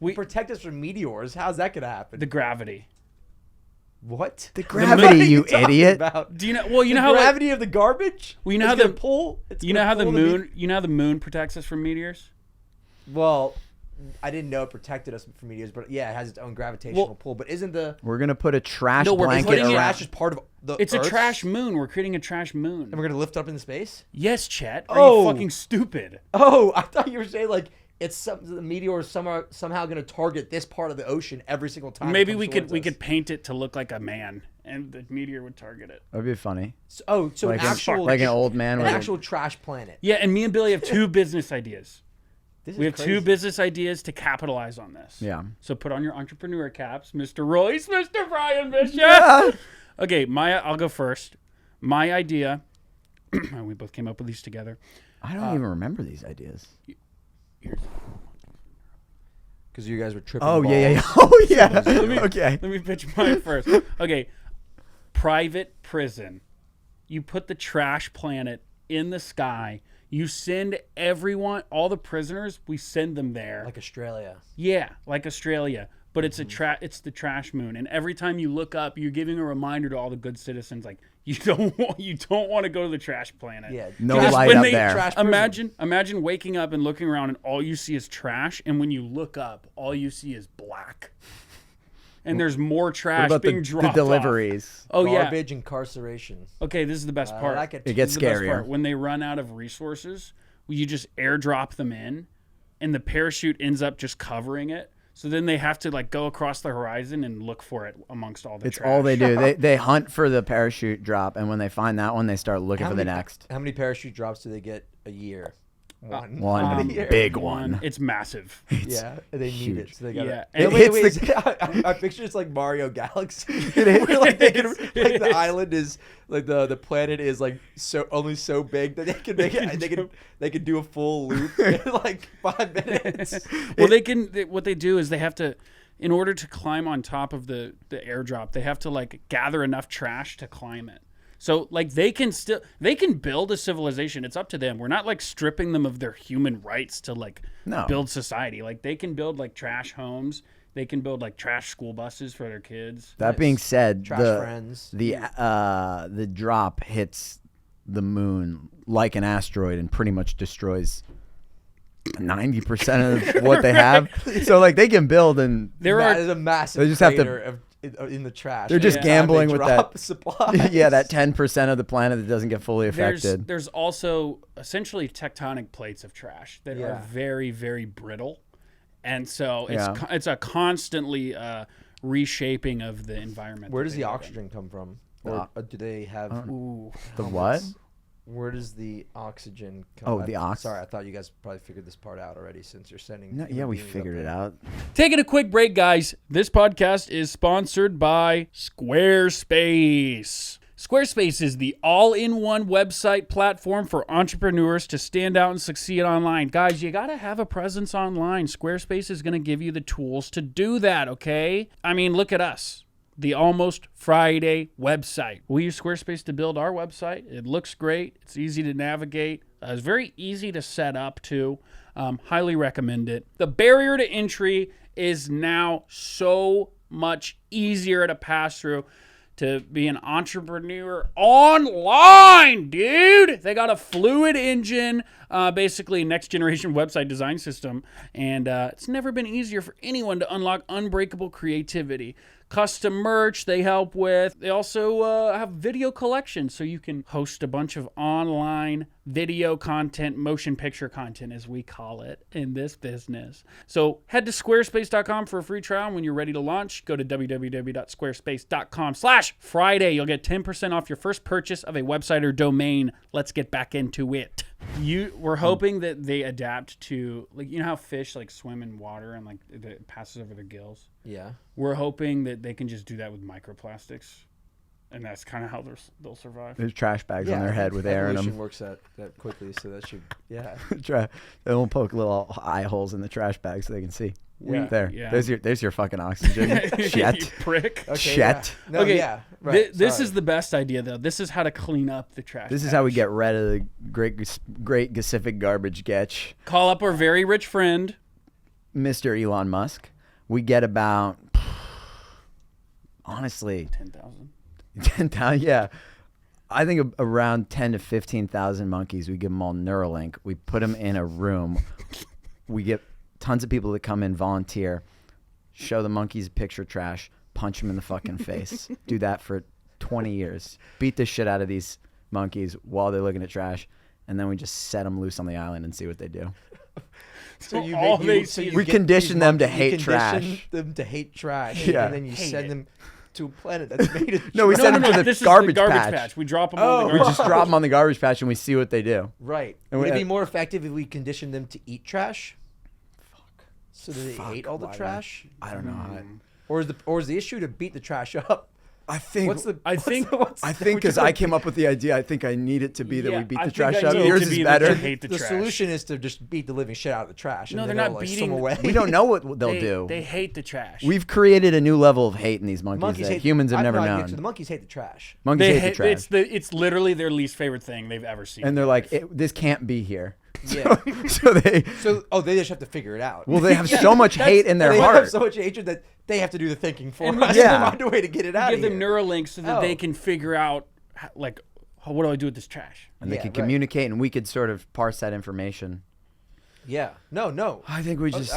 Wait, protect us from meteors. How's that gonna happen? the gravity. What? The gravity, you idiot. About? Do you know? Well, you know The how gravity of the garbage. Well, you know It's how gonna the pull. you know how the moon. You know how the moon protects us from meteors. Well, I didn't know it protected us from meteors, but yeah, it has its own gravitational pull. But isn't the We're gonna put a trash No, we're blanket putting it- around. trash is part of the It's Earth's? a trash moon. We're creating a trash moon. And we're gonna lift up into space? Yes, Chet. Are Oh. you fucking stupid? Oh, I thought you were saying like the meteor is somehow gonna target this part of the ocean every single time. Maybe we could paint it to look like a man, and the meteor would target it. That'd be funny. So Like an actual an old man an with actual trash planet. Yeah, and me and Billy have two business ideas. This We is have crazy. two business ideas to capitalize on this. Yeah. So put on your entrepreneur caps, Mr. Royce, Mr. Brian Bishop. Okay, I'll go first. My idea, we both came up with these together. I don't even remember these ideas. Because you guys were tripping. Oh balls. yeah. Oh yeah. Okay. Let me pitch mine first. Okay, private prison. You put the trash planet in the sky. You send everyone, all the prisoners, we send them there. Like Australia. Yeah, like Australia. But it's it's the trash moon, and every time you look up, you're giving a reminder to all the good citizens, like you don't want to go to the trash planet. Yeah. No Because light when up they- there. Trash prison. Imagine waking up and looking around, and all you see is trash, and when you look up, all you see is black, and there's more What trash about being the dropped off. deliveries? Oh yeah. Garbage incarceration. Okay, this is the best part. That gets It gets This is the best scarier. part. When they run out of resources, you just airdrop them in, and the parachute ends up just covering it. So then they have to like go across the horizon and look for it amongst all the It's trash. all they do. They hunt for the parachute drop, and when they find that one, they start looking for the next How many parachute drops do they get a year? One. one a year. big one. It's massive. Yeah, they need it, so they got Yeah. it. And Wait, hits wait, I picture it's like Mario Galaxy. Where, like, the island is like the planet is like only so big that they can make it. They can do a full loop in like 5 minutes. Well, what they do is they have to, in order to climb on top of the airdrop, they have to like gather enough trash to climb it. So like they can build a civilization. It's up to them. We're not like stripping them of their human rights to like No. build society. Like they can build like trash homes. They can build like trash school buses for their kids. That being said, Trash friends. the drop hits the moon like an asteroid and pretty much destroys 90% of what they have. So like they can build and That is a massive they just have to- crater in the trash. They're just Every time gambling they with drop that. supplies. yeah, that 10% of the planet that doesn't get fully There's affected. there's also essentially tectonic plates of trash that are Yeah. very, very brittle, and so Yeah. it's a constantly reshaping of the environment. Where that does they the live in. oxygen come from? Or do they have? Ooh. The what? Where does the oxygen come Oh, from? the ox- Sorry, I thought you guys probably figured this part out already since you're sending. No, human yeah, we beings up figured it there. out. Taking a quick break, guys. This podcast is sponsored by Squarespace. Squarespace is the all-in-one website platform for entrepreneurs to stand out and succeed online. Guys, you got to have a presence online. Squarespace is going to give you the tools to do that, okay? I mean, look at us. The Almost Friday website. We use Squarespace to build our website. It looks great. It's easy to navigate. It's very easy to set up too. Highly recommend it. The barrier to entry is now so much easier to pass through to be an entrepreneur online, dude. They got a fluid engine, basically next generation website design system, and it's never been easier for anyone to unlock unbreakable creativity. Custom merch they help with. They also have video collections, so you can host a bunch of online video content, motion picture content, as we call it in this business. So head to squarespace.com for a free trial. And when you're ready to launch, go to www.squarespace.com/Friday. You'll get 10% off your first purchase of a website or domain. Let's get back into it. We're hoping that they adapt to, like, you know how fish like swim in water and like it passes over their gills. Yeah. We're hoping that they can just do that with microplastics. and that's kind of how they'll survive. There's trash bags on their head with air in Evolution them. works that quickly, so that should They won't poke little eye holes in the trash bag so they can see. Yeah. There. Yeah. There's your fucking oxygen. You Shit. prick. Okay, Shit. yeah. No, Okay, yeah. Right. This sorry. is the best idea though. This is how to clean up the trash. This is how we bags. get rid of the great Pacific garbage getch. Call up our very rich friend. Mr. Elon Musk. We get about, honestly, 10,000. 10,000. Yeah, I think around 10 to 15,000 monkeys. We give them all Neuralink. We put them in a room. We get tons of people to come in, volunteer, show the monkeys picture trash, punch them in the fucking face. Do that for 20 years. Beat the shit out of these monkeys while they're looking at trash, and then we just set them loose on the island and see what they do. So you all make, they you, so see- you We get condition these them to monkeys- hate you condition trash. them to hate trash. Yeah. And then you Hate send it. them to a planet that's made of No, we trash. send them to the this is garbage the garbage patch. patch. We drop them on Oh. the We garbage. just drop them on the garbage patch and we see what they do. Right. And Would it we- be more effective if we conditioned them to eat trash? Fuck. So that they hate all the why trash? I don't know. Or is the issue to beat the trash up? I think. What's the? I what's think- the- what's I the- think because I came up with the idea, I think I need it to be that Yeah, we beat I the think trash I up. need it Yours to is be that better. they hate the The trash. solution is to just beat the living shit out of the trash. No, and they're then not they'll, beating- Swim away. We don't know what they'll do. They hate the trash. We've created a new level of hate in these monkeys, that humans have never So the known. monkeys hate the trash. Monkeys They hate the trash. It's literally their least favorite thing they've ever seen. And they're like, this can't be here. Yeah. So they, So they just have to figure it out. well, they have so much hate in their they heart. have so much hatred that they have to do the thinking for And we us. give them- Find a way to get it out give of them here. Neuralink so that they Oh. can figure out, like, what do I do with this trash? And they Yeah, could right. communicate, and we could sort of parse that information. Yeah. No. I think we just.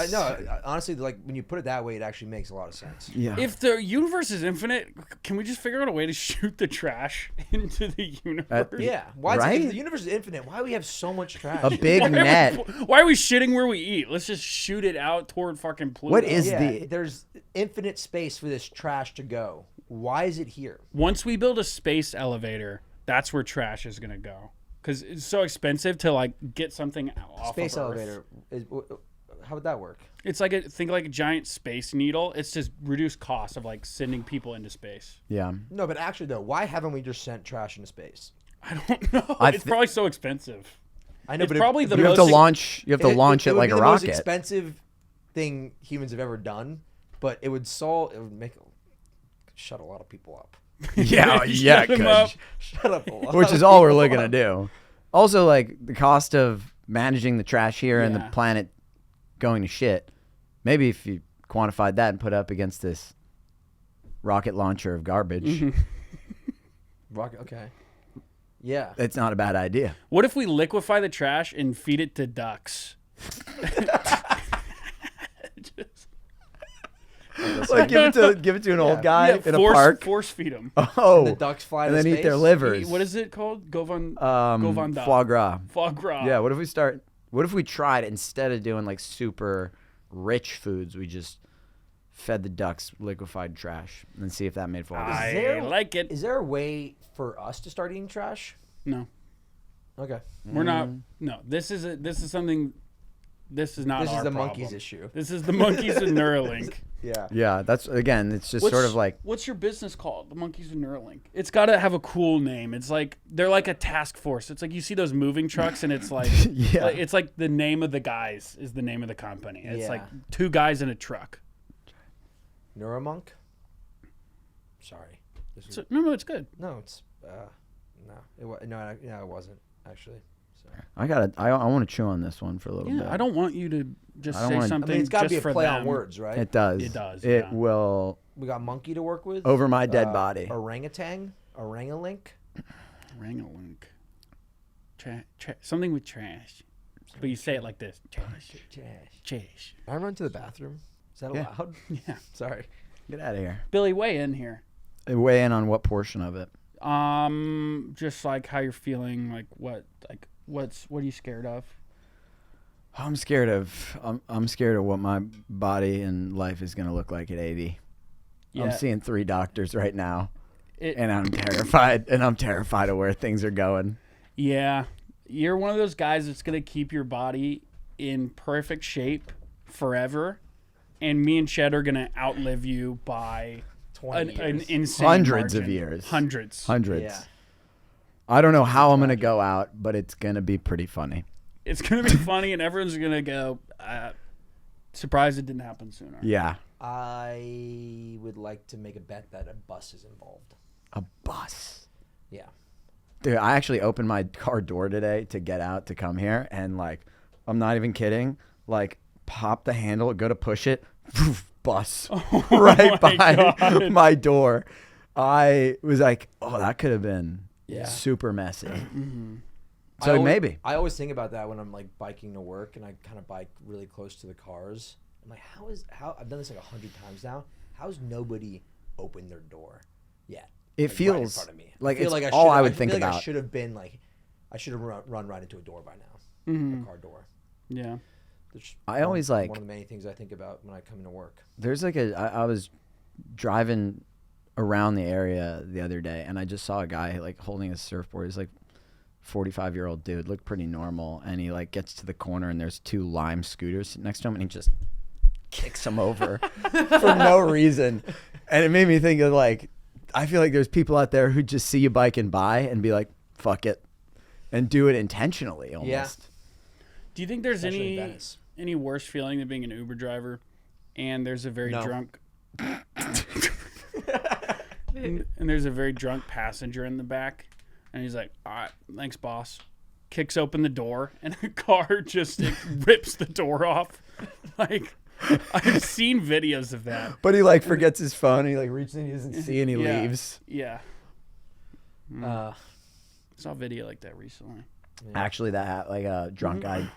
Honestly, like when you put it that way, it actually makes a lot of sense. Yeah. If the universe is infinite, can we just figure out a way to shoot the trash into the universe? Yeah. Why? Right? If the universe is infinite, why do we have so much trash? a big net. Why are we shitting where we eat? Let's just shoot it out toward fucking Pluto. What is- yeah, there's infinite space for this trash to go. Why is it here? Once we build a space elevator, that's where trash is gonna go. Because it's so expensive to like get something off Space of Earth. elevator. How would that work? It's like think like a giant space needle. It's just reduced cost of like sending people into space. Yeah. No, but actually though, why haven't we just sent trash into space? I don't know. I It's thi- probably so expensive. I know, It's but probably the You have most to launch. You have to launch it would like be a the most rocket. expensive thing humans have ever done, but it would shut a lot of people up. Yeah. Yeah. Shut 'em good. up. Shut up a lot. Which is all we're looking to do. Also, like the cost of managing the trash here and the Yeah. planet going to shit. Maybe if you quantified that and put up against this rocket launcher of garbage, Mm-hmm. Rocket. Okay. Yeah. it's not a bad idea. What if we liquefy the trash and feed it to ducks? Like give it to an old guy Yeah, in a park. Force feed them. Oh, The ducks fly and to then eat their space? livers. What is it called? Govan da. Foie gras. Foie gras. Yeah. What if we tried instead of doing like super rich foods, we just fed the ducks liquefied trash and see if that made foie gras. I like it. Is there a way for us to start eating trash? No, Okay. we're not. No, this is something. This is not. This is our the problem. monkeys' issue. This is the monkeys and Neuralink. Yeah. Yeah, that's again. It's just sort of like what's your business called? The monkeys and Neuralink. It's got to have a cool name. It's like they're like a task force. It's like you see those moving trucks, and it's like Yeah. like- it's like the name of the guys is the name of the company. It's Yeah. like two guys in a truck. Neuromonk? Sorry. This is, So, no, it's good. no, it's it wasn't actually. Sorry. I want to chew on this one for a little Yeah, bit. I don't want you to just I don't say wanna- something. I mean, it's got to just be a for play them. on words, right? It does. It does, It yeah. will We got monkey to work with. over my dead body. Orangutan, orangalink. Rangalink. Something with trash. But you say it like this. Trash. Trash. I run to the bathroom. Is that Yeah. allowed? Yeah. Sorry. Get out of here. Billy, weigh in here. Weigh in on what portion of it? Just like how you're feeling, what are you scared of? I'm scared of what my body and life is going to look like at 80. Yeah. I'm seeing 3 doctors right now, It- and I'm terrified. And I'm terrified of where things are going. Yeah. You're one of those guys that's going to keep your body in perfect shape forever. And me and Chet are going to outlive you by 20 an years. insane Hundreds margin. of years. Hundreds. Hundreds. Yeah. I don't know how I'm gonna go out, but it's gonna be pretty funny. It's gonna be funny, and everyone's gonna go. Surprised it didn't happen sooner. Yeah. I would like to make a bet that a bus is involved. A bus. Yeah. Dude, I actually opened my car door today to get out to come here, and like, I'm not even kidding. Like, pop the handle, go to push it, bus right my by God. my door. I was like, oh, that could have been Yeah. super messy. Mm-hmm. So maybe. I always think about that when I'm like biking to work and I kind of bike really close to the cars. I'm like, how I've done this like 100 times now. How's nobody opened their door yet? It Like, right in feels front of me. like I feel it's like all I should've- would think feel like I about. should have been like, I should have run right into a door by now. Mhm. A car door. Yeah. That's I always like- one of the many things I think about when I come into work. There's like I was driving around the area the other day, and I just saw a guy like holding a surfboard. He's like 45-year-old dude, looked pretty normal, and he like gets to the corner and there's two Lime scooters sitting next to him, and he just kicks them over for no reason. And it made me think of like, I feel like there's people out there who just see you biking by and be like, fuck it, and do it intentionally almost. Yeah. Do you think there's Especially in Venice. any worse feeling than being an Uber driver, and there's a very No. drunk and there's a very drunk passenger in the back, and he's like, "All right, thanks, boss." Kicks open the door, and a car just rips the door off. Like, I've seen videos of that. But he like forgets his phone, and he like reaches in, he doesn't see, and he Yeah. leaves. Yeah, Uh, saw a video like that recently. Actually, that like a drunk guy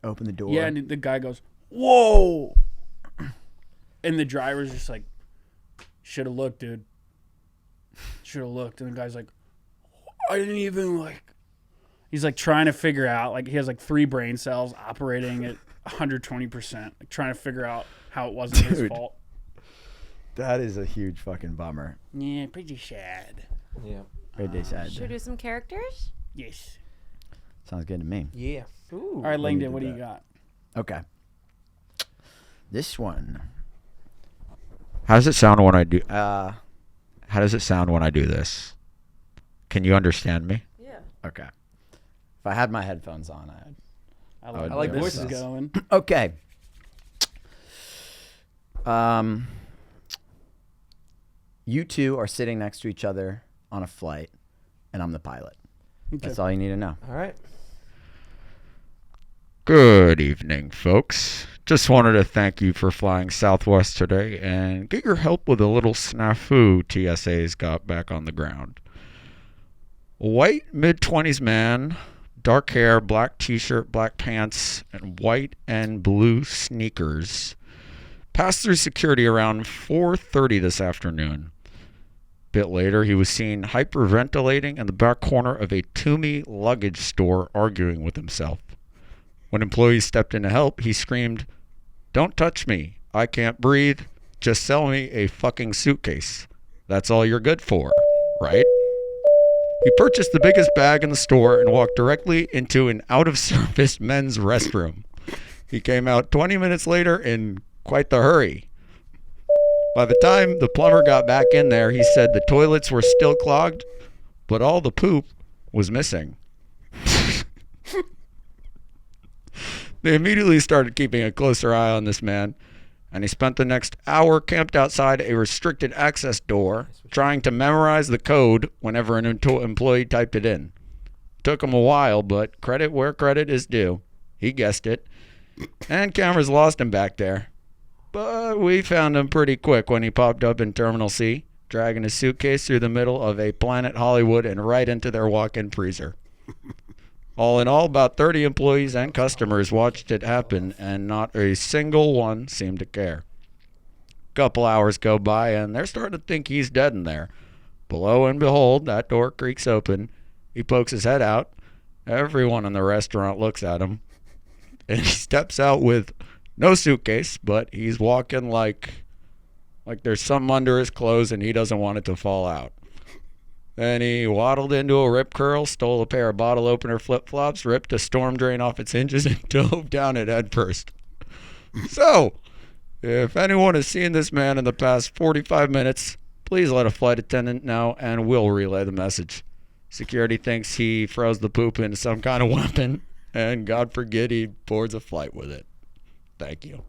opened the door. Yeah, and the guy goes, "Whoa!" And the driver's just like, "Should have looked, dude. Should have looked." And the guy's like, "I didn't even like." He's like trying to figure out, like he has like 3 brain cells operating at 120%, like trying to figure out how it wasn't his Dude. fault. That is a huge fucking bummer. Yeah, pretty sad. yeah. Pretty sad. Should we do some characters? Yes. Sounds good to me. Yeah. Ooh. All right, Langdon, what do did you that. got? Okay. This one. How does it sound when I do? How does it sound when I do this? Can you understand me? Yeah. Okay. If I had my headphones on, I would like do where this is voices. going. Okay. You two are sitting next to each other on a flight, and I'm the pilot. Okay. That's all you need to know. All right. Good evening, folks. Just wanted to thank you for flying Southwest today and get your help with a little snafu TSA's got back on the ground. A white mid-20s man, dark hair, black t-shirt, black pants, and white and blue sneakers passed through security around 4:30 this afternoon. Bit later, he was seen hyperventilating in the back corner of a Toomey luggage store, arguing with himself. When employees stepped in to help, he screamed, "Don't touch me. I can't breathe. Just sell me a fucking suitcase. That's all you're good for, right?" He purchased the biggest bag in the store and walked directly into an out-of-service men's restroom. He came out 20 minutes later in quite the hurry. By the time the plumber got back in there, he said the toilets were still clogged, but all the poop was missing. They immediately started keeping a closer eye on this man, and he spent the next hour camped outside a restricted access door, trying to memorize the code whenever an employee typed it in. Took him a while, but credit where credit is due. He guessed it, and cameras lost him back there. But we found him pretty quick when he popped up in Terminal C, dragging his suitcase through the middle of a Planet Hollywood and right into their walk-in freezer. All in all, about 30 employees and customers watched it happen, and not a single one seemed to care. Couple hours go by, and they're starting to think he's dead in there. But lo and behold, that door creaks open. He pokes his head out. Everyone in the restaurant looks at him. And he steps out with no suitcase, but he's walking like there's something under his clothes and he doesn't want it to fall out. Then he waddled into a rip curl, stole a pair of bottle opener flip-flops, ripped a storm drain off its hinges, and dove down it head first. So, if anyone has seen this man in the past 45 minutes, Please let a flight attendant know and we'll relay the message. Security thinks he froze the poop into some kind of weapon, and God forbid he boards a flight with it. Thank you.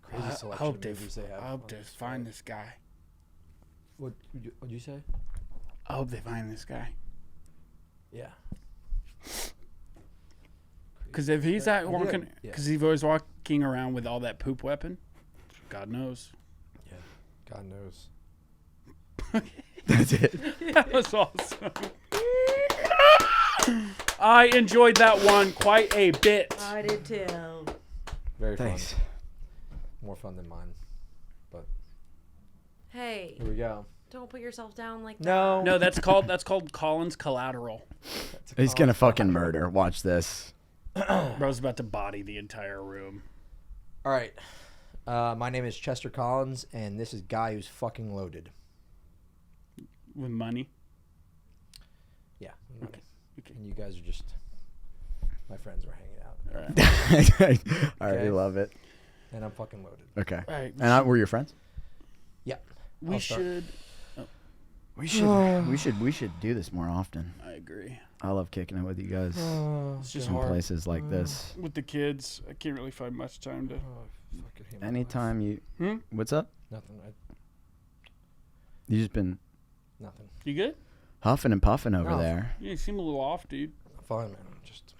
Crazy I selection hope of they, movies they have. I hope on they this find site. this guy. What'd you say? I hope they find this guy. Yeah. Because if he's out walking, Yeah. because he's always walking around with all that poop weapon, God knows. Yeah. God knows. That's it. That was awesome. I enjoyed that one quite a bit. I did too. Very Thanks. fun. More fun than mine. But Hey, here we go. don't put yourself down like No. No, that's called Colin's collateral. He's gonna fucking murder. Watch this. Bro's about to body the entire room. All right. My name is Chester Collins, and this is Guy Who's Fucking Loaded. With money. Yeah. Okay. And you guys are just my friends. We're hanging out, All right. I already Okay. love it. and I'm fucking loaded. Okay. All right. And we're your friends. Yeah. We I'll start. should. We should do this more often. I agree. I love kicking it with you guys It's just in hard. places like this. With the kids, I can't really find much time to. Oh, fucking hate my life. Anytime you, Hmm? what's up? Nothing. You just been Nothing. You good? huffing and puffing over No. there. Yeah, you seem a little off, dude. I'm fine, man. I'm just.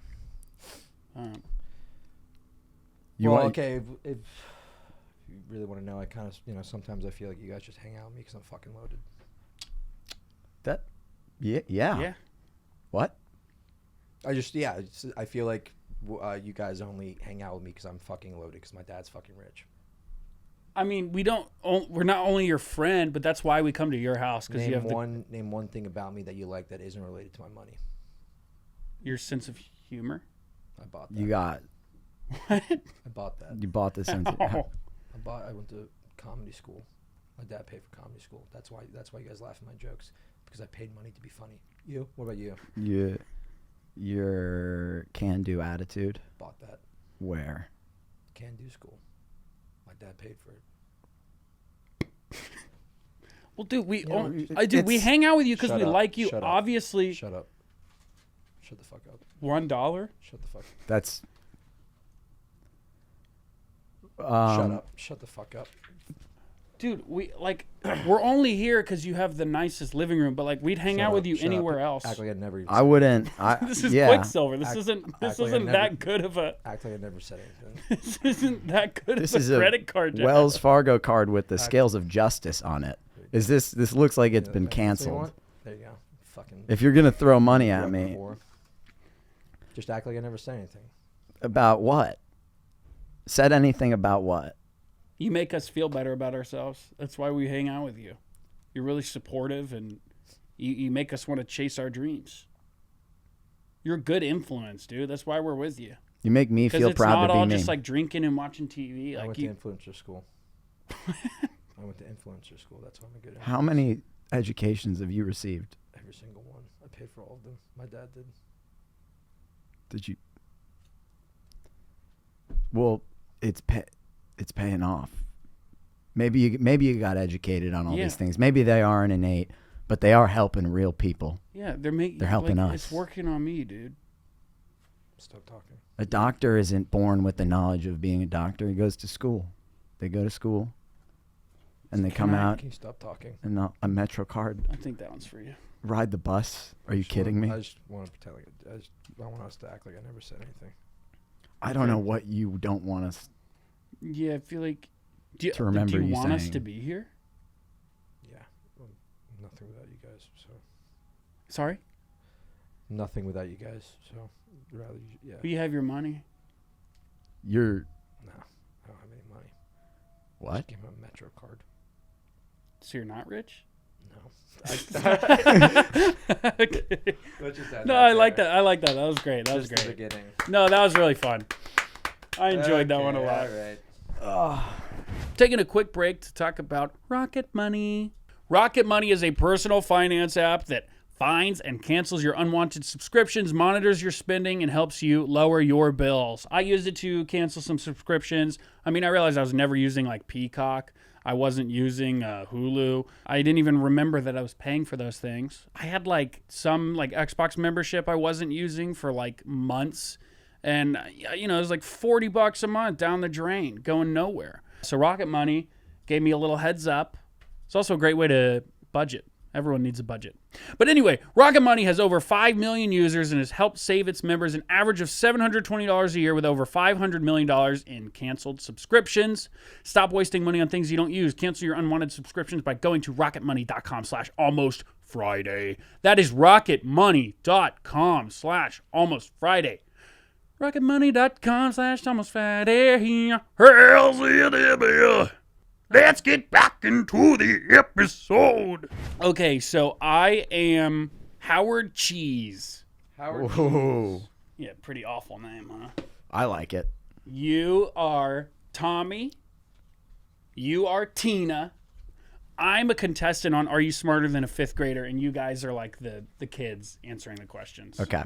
You Well, want? okay. If you really want to know, I kind of, sometimes I feel like you guys just hang out with me because I'm fucking loaded. That? Yeah. Yeah. What? I feel like you guys only hang out with me because I'm fucking loaded because my dad's fucking rich. I mean, we're not only your friend, but that's why we come to your house because you have Name one thing about me that you like that isn't related to my money. your sense of humor. I bought that. You got? What? I bought that. You bought this into? Oh. I went to comedy school. My dad paid for comedy school. That's why you guys laugh at my jokes because I paid money to be funny. You? What about you? Your can-do attitude. Bought that. Where? Can do school. My dad paid for it. Well, dude, we it's- hang out with you because Shut we up. like you. Shut up. Obviously, Shut up. Shut the fuck up. $1. Shut the fuck. That's. Shut up. Shut the fuck up. Dude, we're only here because you have the nicest living room. But like, we'd hang Shut out up. with you Shut anywhere up. else. Act like I never even. I wouldn't. This is yeah. Quicksilver. This Act- isn't act like I that never- good of a. Act like I never said anything. This isn't that good This of is a a credit card. to Wells have. Fargo card with the scales of justice on it. Is this looks like it's been That's what you canceled. want? There you go. Fucking. If you're gonna throw money at broke me, before. Just act like I never said anything. about what? Said anything about what? You make us feel better about ourselves. That's why we hang out with you. You're really supportive, and you make us want to chase our dreams. You're a good influence, dude. That's why we're with you. You make me Because feel it's proud not to be all me. just like drinking and watching TV. I Like went you, to influencer school. I went to influencer school. That's why I'm a good. How influencer. many educations have you received? Every single one. I paid for all of them. My dad did. Did you? Well, it's paying off. Maybe you got educated on all Yeah. these things. Maybe they aren't innate, but they are helping real people. yeah, they're helping like, us. It's working on me, dude. Stop talking. A doctor isn't born with the knowledge of being a doctor. He goes to school. They go to school, and they come out Can you stop talking? in a Metro card, I think that one's for you. ride the bus. Are you Just kidding me? I just want to pretend like I want us to act like I never said anything. I don't know what you don't want us. Yeah, I feel like. To remember do you you want us saying. to be here? Yeah. Well, nothing without you guys. So Sorry, nothing without you guys. So rather, yeah. but you have your money. You're No, I don't have any money. what? Just give him a Metro card. So you're not rich? No. Okay. Let's just add No, that I like there. that. I like that. That was great. That was Just the great. beginning. No, that was really fun. I enjoyed that one a Okay, lot. All right. Taking a quick break to talk about Rocket Money. Rocket Money is a personal finance app that finds and cancels your unwanted subscriptions, monitors your spending, and helps you lower your bills. I used it to cancel some subscriptions. I mean, I realized I was never using like Peacock. I wasn't using Hulu. I didn't even remember that I was paying for those things. I had like some like Xbox membership I wasn't using for like months. And, it was like $40 a month down the drain, going nowhere. So Rocket Money gave me a little heads up. It's also a great way to budget. Everyone needs a budget. But anyway, Rocket Money has over 5 million users and has helped save its members an average of $720 a year with over $500 million in canceled subscriptions. Stop wasting money on things you don't use. Cancel your unwanted subscriptions by going to rocketmoney.com/almostfriday. That is rocketmoney.com/almostfriday. rocketmoney.com/almostfriday. Hell's yeah. Let's get back into the episode. Okay, so I am Howard Cheese. Howard. Whoa. Yeah, pretty awful name, huh? I like it. You are Tommy. You are Tina. I'm a contestant on Are You Smarter Than a Fifth Grader? And you guys are like the kids answering the questions. Okay.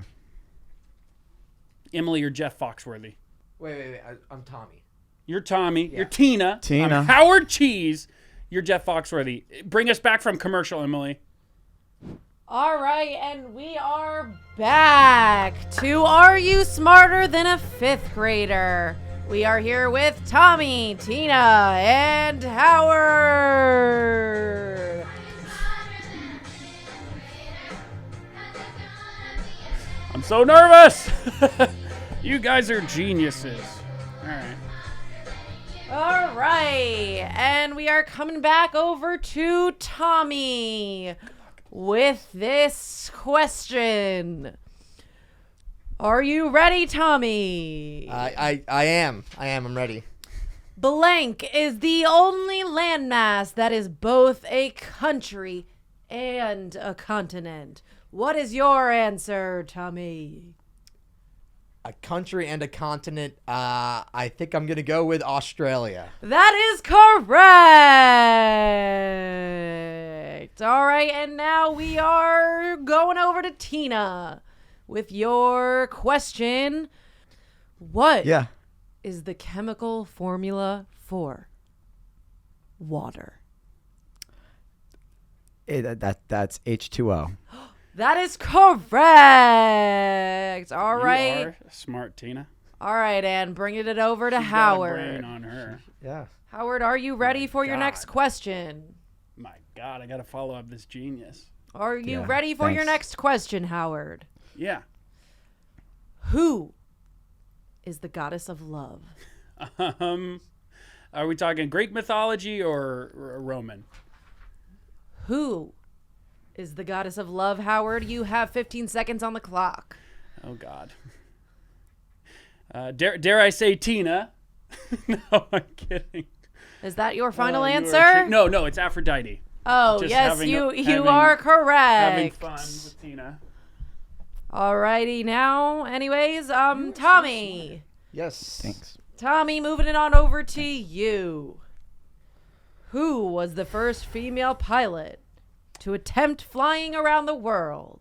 Emily, you're Jeff Foxworthy. Wait. I'm Tommy. You're Tommy. Yeah. You're Tina. Tina. I'm Howard Cheese. You're Jeff Foxworthy. Bring us back from commercial, Emily. All right, and we are back to Are You Smarter Than a Fifth Grader? We are here with Tommy, Tina, and Howard. I'm so nervous. You guys are geniuses. All right. All right, and we are coming back over to Tommy with this question. Are you ready, Tommy? I am. I'm ready. Blank is the only landmass that is both a country and a continent. What is your answer, Tommy? A country and a continent. I think I'm gonna go with Australia. That is correct. All right, and now we are going over to Tina with your question. What is the chemical formula for water? That's H2O. That is correct. All right. You are smart, Tina. All right, and bringing it over to She's got a Howard. brain on her. Yeah. Howard, are you ready for your next question? My God, I got to follow up this genius. Are you Yeah, ready for your thanks. next question, Howard? Yeah. Who is the goddess of love? Are we talking Greek mythology or Roman? Who is the goddess of love, Howard? You have 15 seconds on the clock. Oh, God. Dare I say Tina? No, I'm kidding. Is that your final You are answer? No, it's Aphrodite. Oh, Just yes, having you having- are correct. Having fun with Tina. Alrighty now. Anyways, Tommy. Yes. Thanks. Tommy, moving it on over to you. Who was the first female pilot to attempt flying around the world?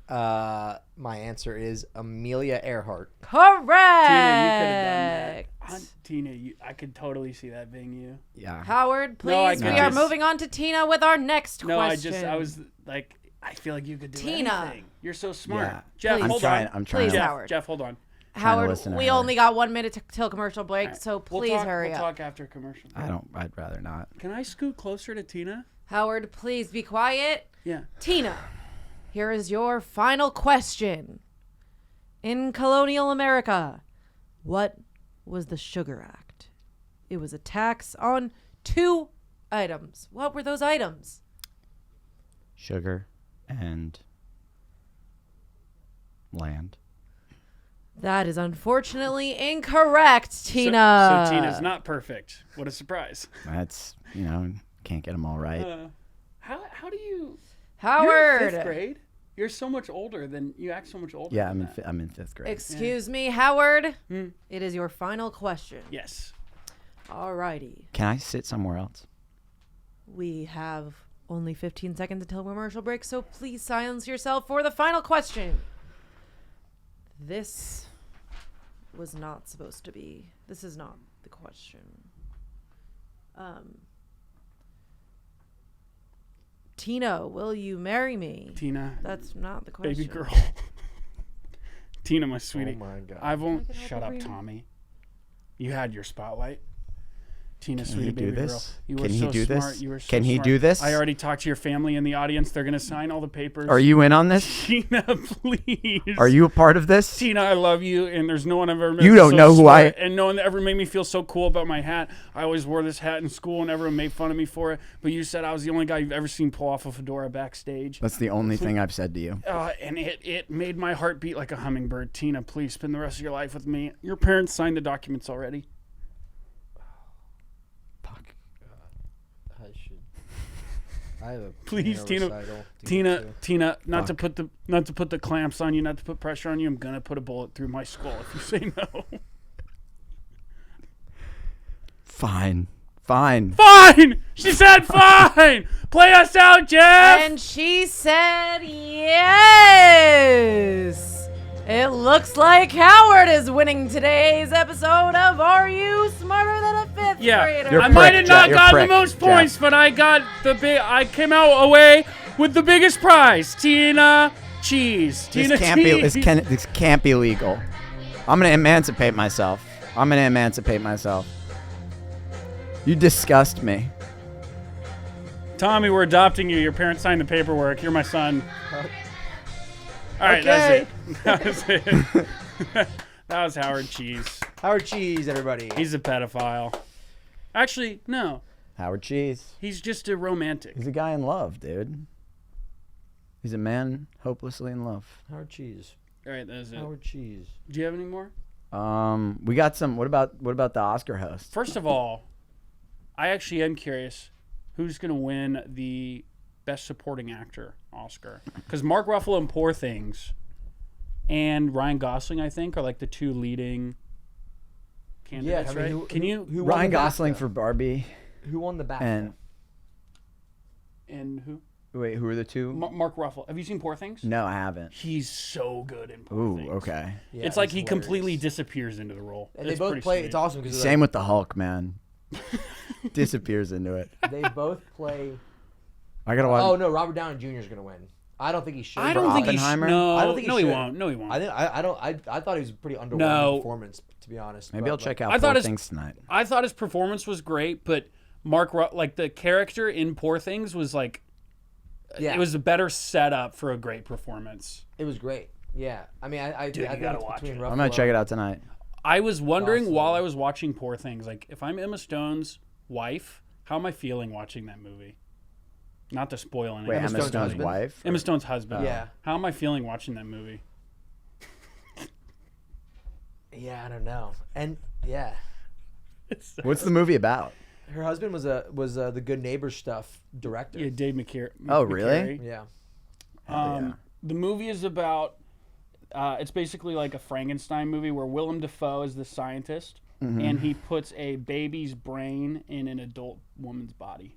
My answer is Amelia Earhart. Correct. Tina, you could have done that. Tina, I could totally see that being you. Yeah. Howard, please. No, I we could are just- moving on to Tina with our next No, question. I was like, I feel like you could do Tina. anything. You're so smart. Yeah. Jeff, Please. I'm hold trying. on. I'm trying. Please, to- Howard. Jeff, hold on. Howard, listen to we her. only got 1 minute till commercial break, All right. so please hurry we'll up. talk after commercial. I'd rather not. Can I scoot closer to Tina? Howard, please be quiet. Yeah. Tina, here is your final question. In colonial America, what was the Sugar Act? It was a tax on 2 items. What were those items? Sugar and land. That is unfortunately incorrect, Tina. So Tina's not perfect. What a surprise. That's can't get them all right. How do you? Howard. You're in 5th grade. You're so much older than you act so much older. Yeah, than that. I'm in 5th grade. Excuse me, Howard. It is your final question. Yes. Alrighty. Can I sit somewhere else? We have only 15 seconds until commercial break, so please silence yourself for the final question. This was not supposed to be. This is not the question. Tina, will you marry me? Tina. That's not the question. Baby girl. Tina, my sweetie. Oh my God. I won't. I can help Shut you up, breathe. Tommy. You had your spotlight. Tina, Can sweetie, he do baby girl. this? You were Can he so do smart. this? You were so Can he smart. do this? I already talked to your family in the audience. They're going to sign all the papers. Are you in on this? Tina, please. Are you a part of this? Tina, I love you, and there's no one I've ever met. You that's don't so know who smart, I- and no one ever made me feel so cool about my hat. I always wore this hat in school, and everyone made fun of me for it. But you said I was the only guy you've ever seen pull off a fedora backstage. That's the only thing I've said to you. And it made my heart beat like a hummingbird. Tina, please spend the rest of your life with me. Your parents signed the documents already. Fuck. I should. I have a Please, piano Tina. recital to get to. Tina, not to Fuck. put the clamps on you, not to put pressure on you. I'm gonna put a bullet through my skull if you say no. Fine. Fine. Fine. She said fine. Play us out, Jeff. And she said yes. It looks like Howard is winning today's episode of Are You Smarter Than a Fifth Grader? You're I a might prick, have not You're a gotten prick, the most Jeff. points, but I got I came out away with the biggest prize. Tina Cheese. Tina This can't be. Cheese. This can't be legal. I'm gonna emancipate myself. You disgust me. Tommy, we're adopting you. Your parents signed the paperwork. You're my son. All right, Okay. that's it. That was it. That was Howard Cheese. Howard Cheese, everybody. He's a pedophile. Actually, no. Howard Cheese. He's just a romantic. He's a guy in love, dude. He's a man hopelessly in love. Howard Cheese. All right, that's it. Howard Cheese. Do you have any more? We got some. What about the Oscar host? First of all, I actually am curious who's going to win the Best Supporting Actor Oscar. Because Mark Ruffalo in Poor Things and Ryan Gosling, I think, are like the two leading candidates, right? Who won Ryan the Gosling BAFTA? for Barbie Who won the BAFTA? and who? wait, who are the two? Mark Ruffalo. Have you seen Poor Things? No, I haven't. He's so good in Poor Ooh, Things. okay. Yeah, It's like he's he hilarious. completely disappears into the role. And they It's both pretty play. sweet. It's awesome because Same with the Hulk, man. Disappears into it. they both play. I gotta watch. Oh no, Robert Downey Jr. is gonna win. I don't think he should. I don't think he should. Oppenheimer? No, I don't think he no, he should. won't. No, he won't. I thought he was a pretty underwhelming No. performance, to be honest. Maybe but, I'll check I out thought Poor his- Things tonight. I thought his performance was great, but like the character in Poor Things was like, Yeah, it was a better setup for a great performance. It was great. Yeah, I mean, I Dude, think you gotta it's watch between it. I'm gonna check it out tonight. I was wondering Gosling. while I was watching Poor Things, like if I'm Emma Stone's wife, how am I feeling watching that movie? Not to spoil anything. Wait, Emma Emma Stone's Stone's husband? wife? Emma Stone's husband. Yeah. How am I feeling watching that movie? Yeah, I don't know. And yeah, What's the movie about? her husband was the Good Neighbor stuff director. Yeah, Dave McCary. Oh, really? Yeah. yeah. The movie is about. It's basically like a Frankenstein movie where Willem Dafoe is the scientist, and he puts a baby's brain in an adult woman's body.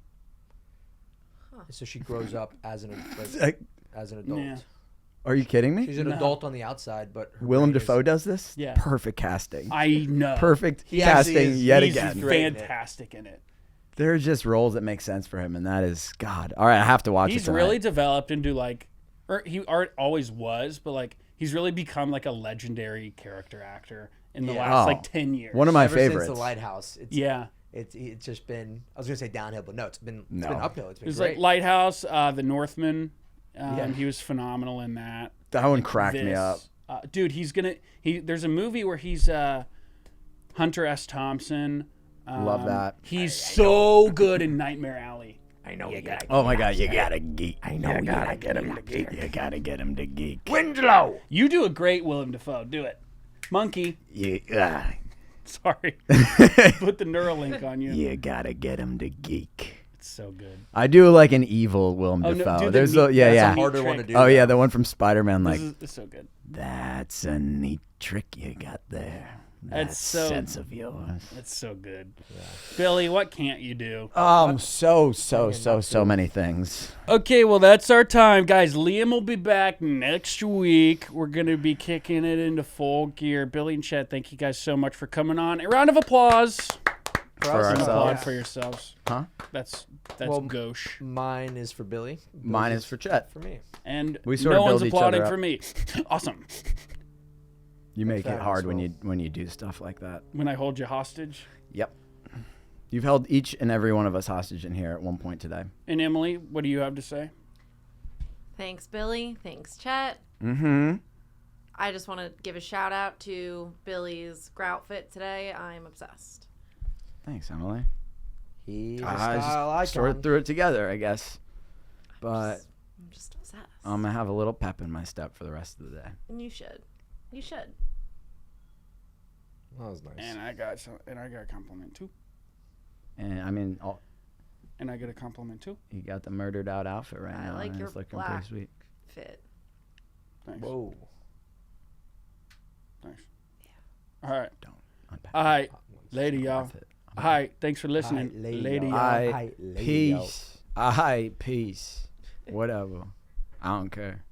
So she grows up as an adult. Yeah. Are you kidding me? She's an adult on the outside, but her Willem brain is- Dafoe does this? Yeah. Perfect casting. I know. Perfect He actually casting is- yet He's again. great in it. fantastic in it. There are just roles that make sense for him, and that is God. All right, I have to watch He's it tonight. really developed into like, or he always was, but like he's really become like a legendary character actor in the Yeah. last Oh. like 10 years. One of my Ever favorites. since the Lighthouse. Yeah. It's just been. I was gonna say downhill, but no, it's been No. uphill. It's It been was great. like Lighthouse, The Northman. Yeah. He was phenomenal in that. That one cracked me up. Dude, there's a movie where he's Hunter S. Thompson. Love that. He's so good in Nightmare Alley. I know you gotta. Oh my God, you gotta geek. I know you gotta get him to geek. You gotta get him to geek. Winslow. You do a great Willem Dafoe. Do it. Monkey. Yeah, Sorry. Put the Neuralink on you. you gotta get him to geek. It's so good. I do like an evil Willem Oh, no, Dafoe. do the There's neat- a, yeah, that's a yeah. neat Harder one to trick. do. Oh yeah, though. the one from Spider-Man. Like This is so good. that's a neat trick you got there. That's so sense of yours. That's so good. Billy, what can't you do? So many things. Okay, well, that's our time. Guys, Liam will be back next week. We're going to be kicking it into full gear. Billy and Chet, thank you guys so much for coming on. A round of applause. For Applaud ourselves. for yourselves. Huh? That's Well, gauche. Mine is for Billy. Mine is for Chet. For me. And We sort no of one's build each applauding other for up. me. Awesome. You make it Fabulous, hard Will. when you do stuff like that. When I hold you hostage. Yep. You've held each and every one of us hostage in here at one point today. And Emily, what do you have to say? Thanks, Billy. Thanks, Chet. Mm-hmm. I just want to give a shout out to Billy's grout fit today. I'm obsessed. Thanks, Emily. He's a I style icon. just sort of threw it together, I guess. But I'm just obsessed. I'm going to have a little pep in my step for the rest of the day. And you should. You should. That was nice. And I got a compliment too. And I mean, And I get a compliment too. you got the murdered out outfit right I now. like and your it's looking black. pretty sweet. Fit. Thanks. Whoa. Thanks. All right. Don't unpack All right. Hot Later, y'all. Worth it. All right. Thanks for listening. All right, later, Later, y'all. y'all. I peace. I peace. Whatever. I don't care.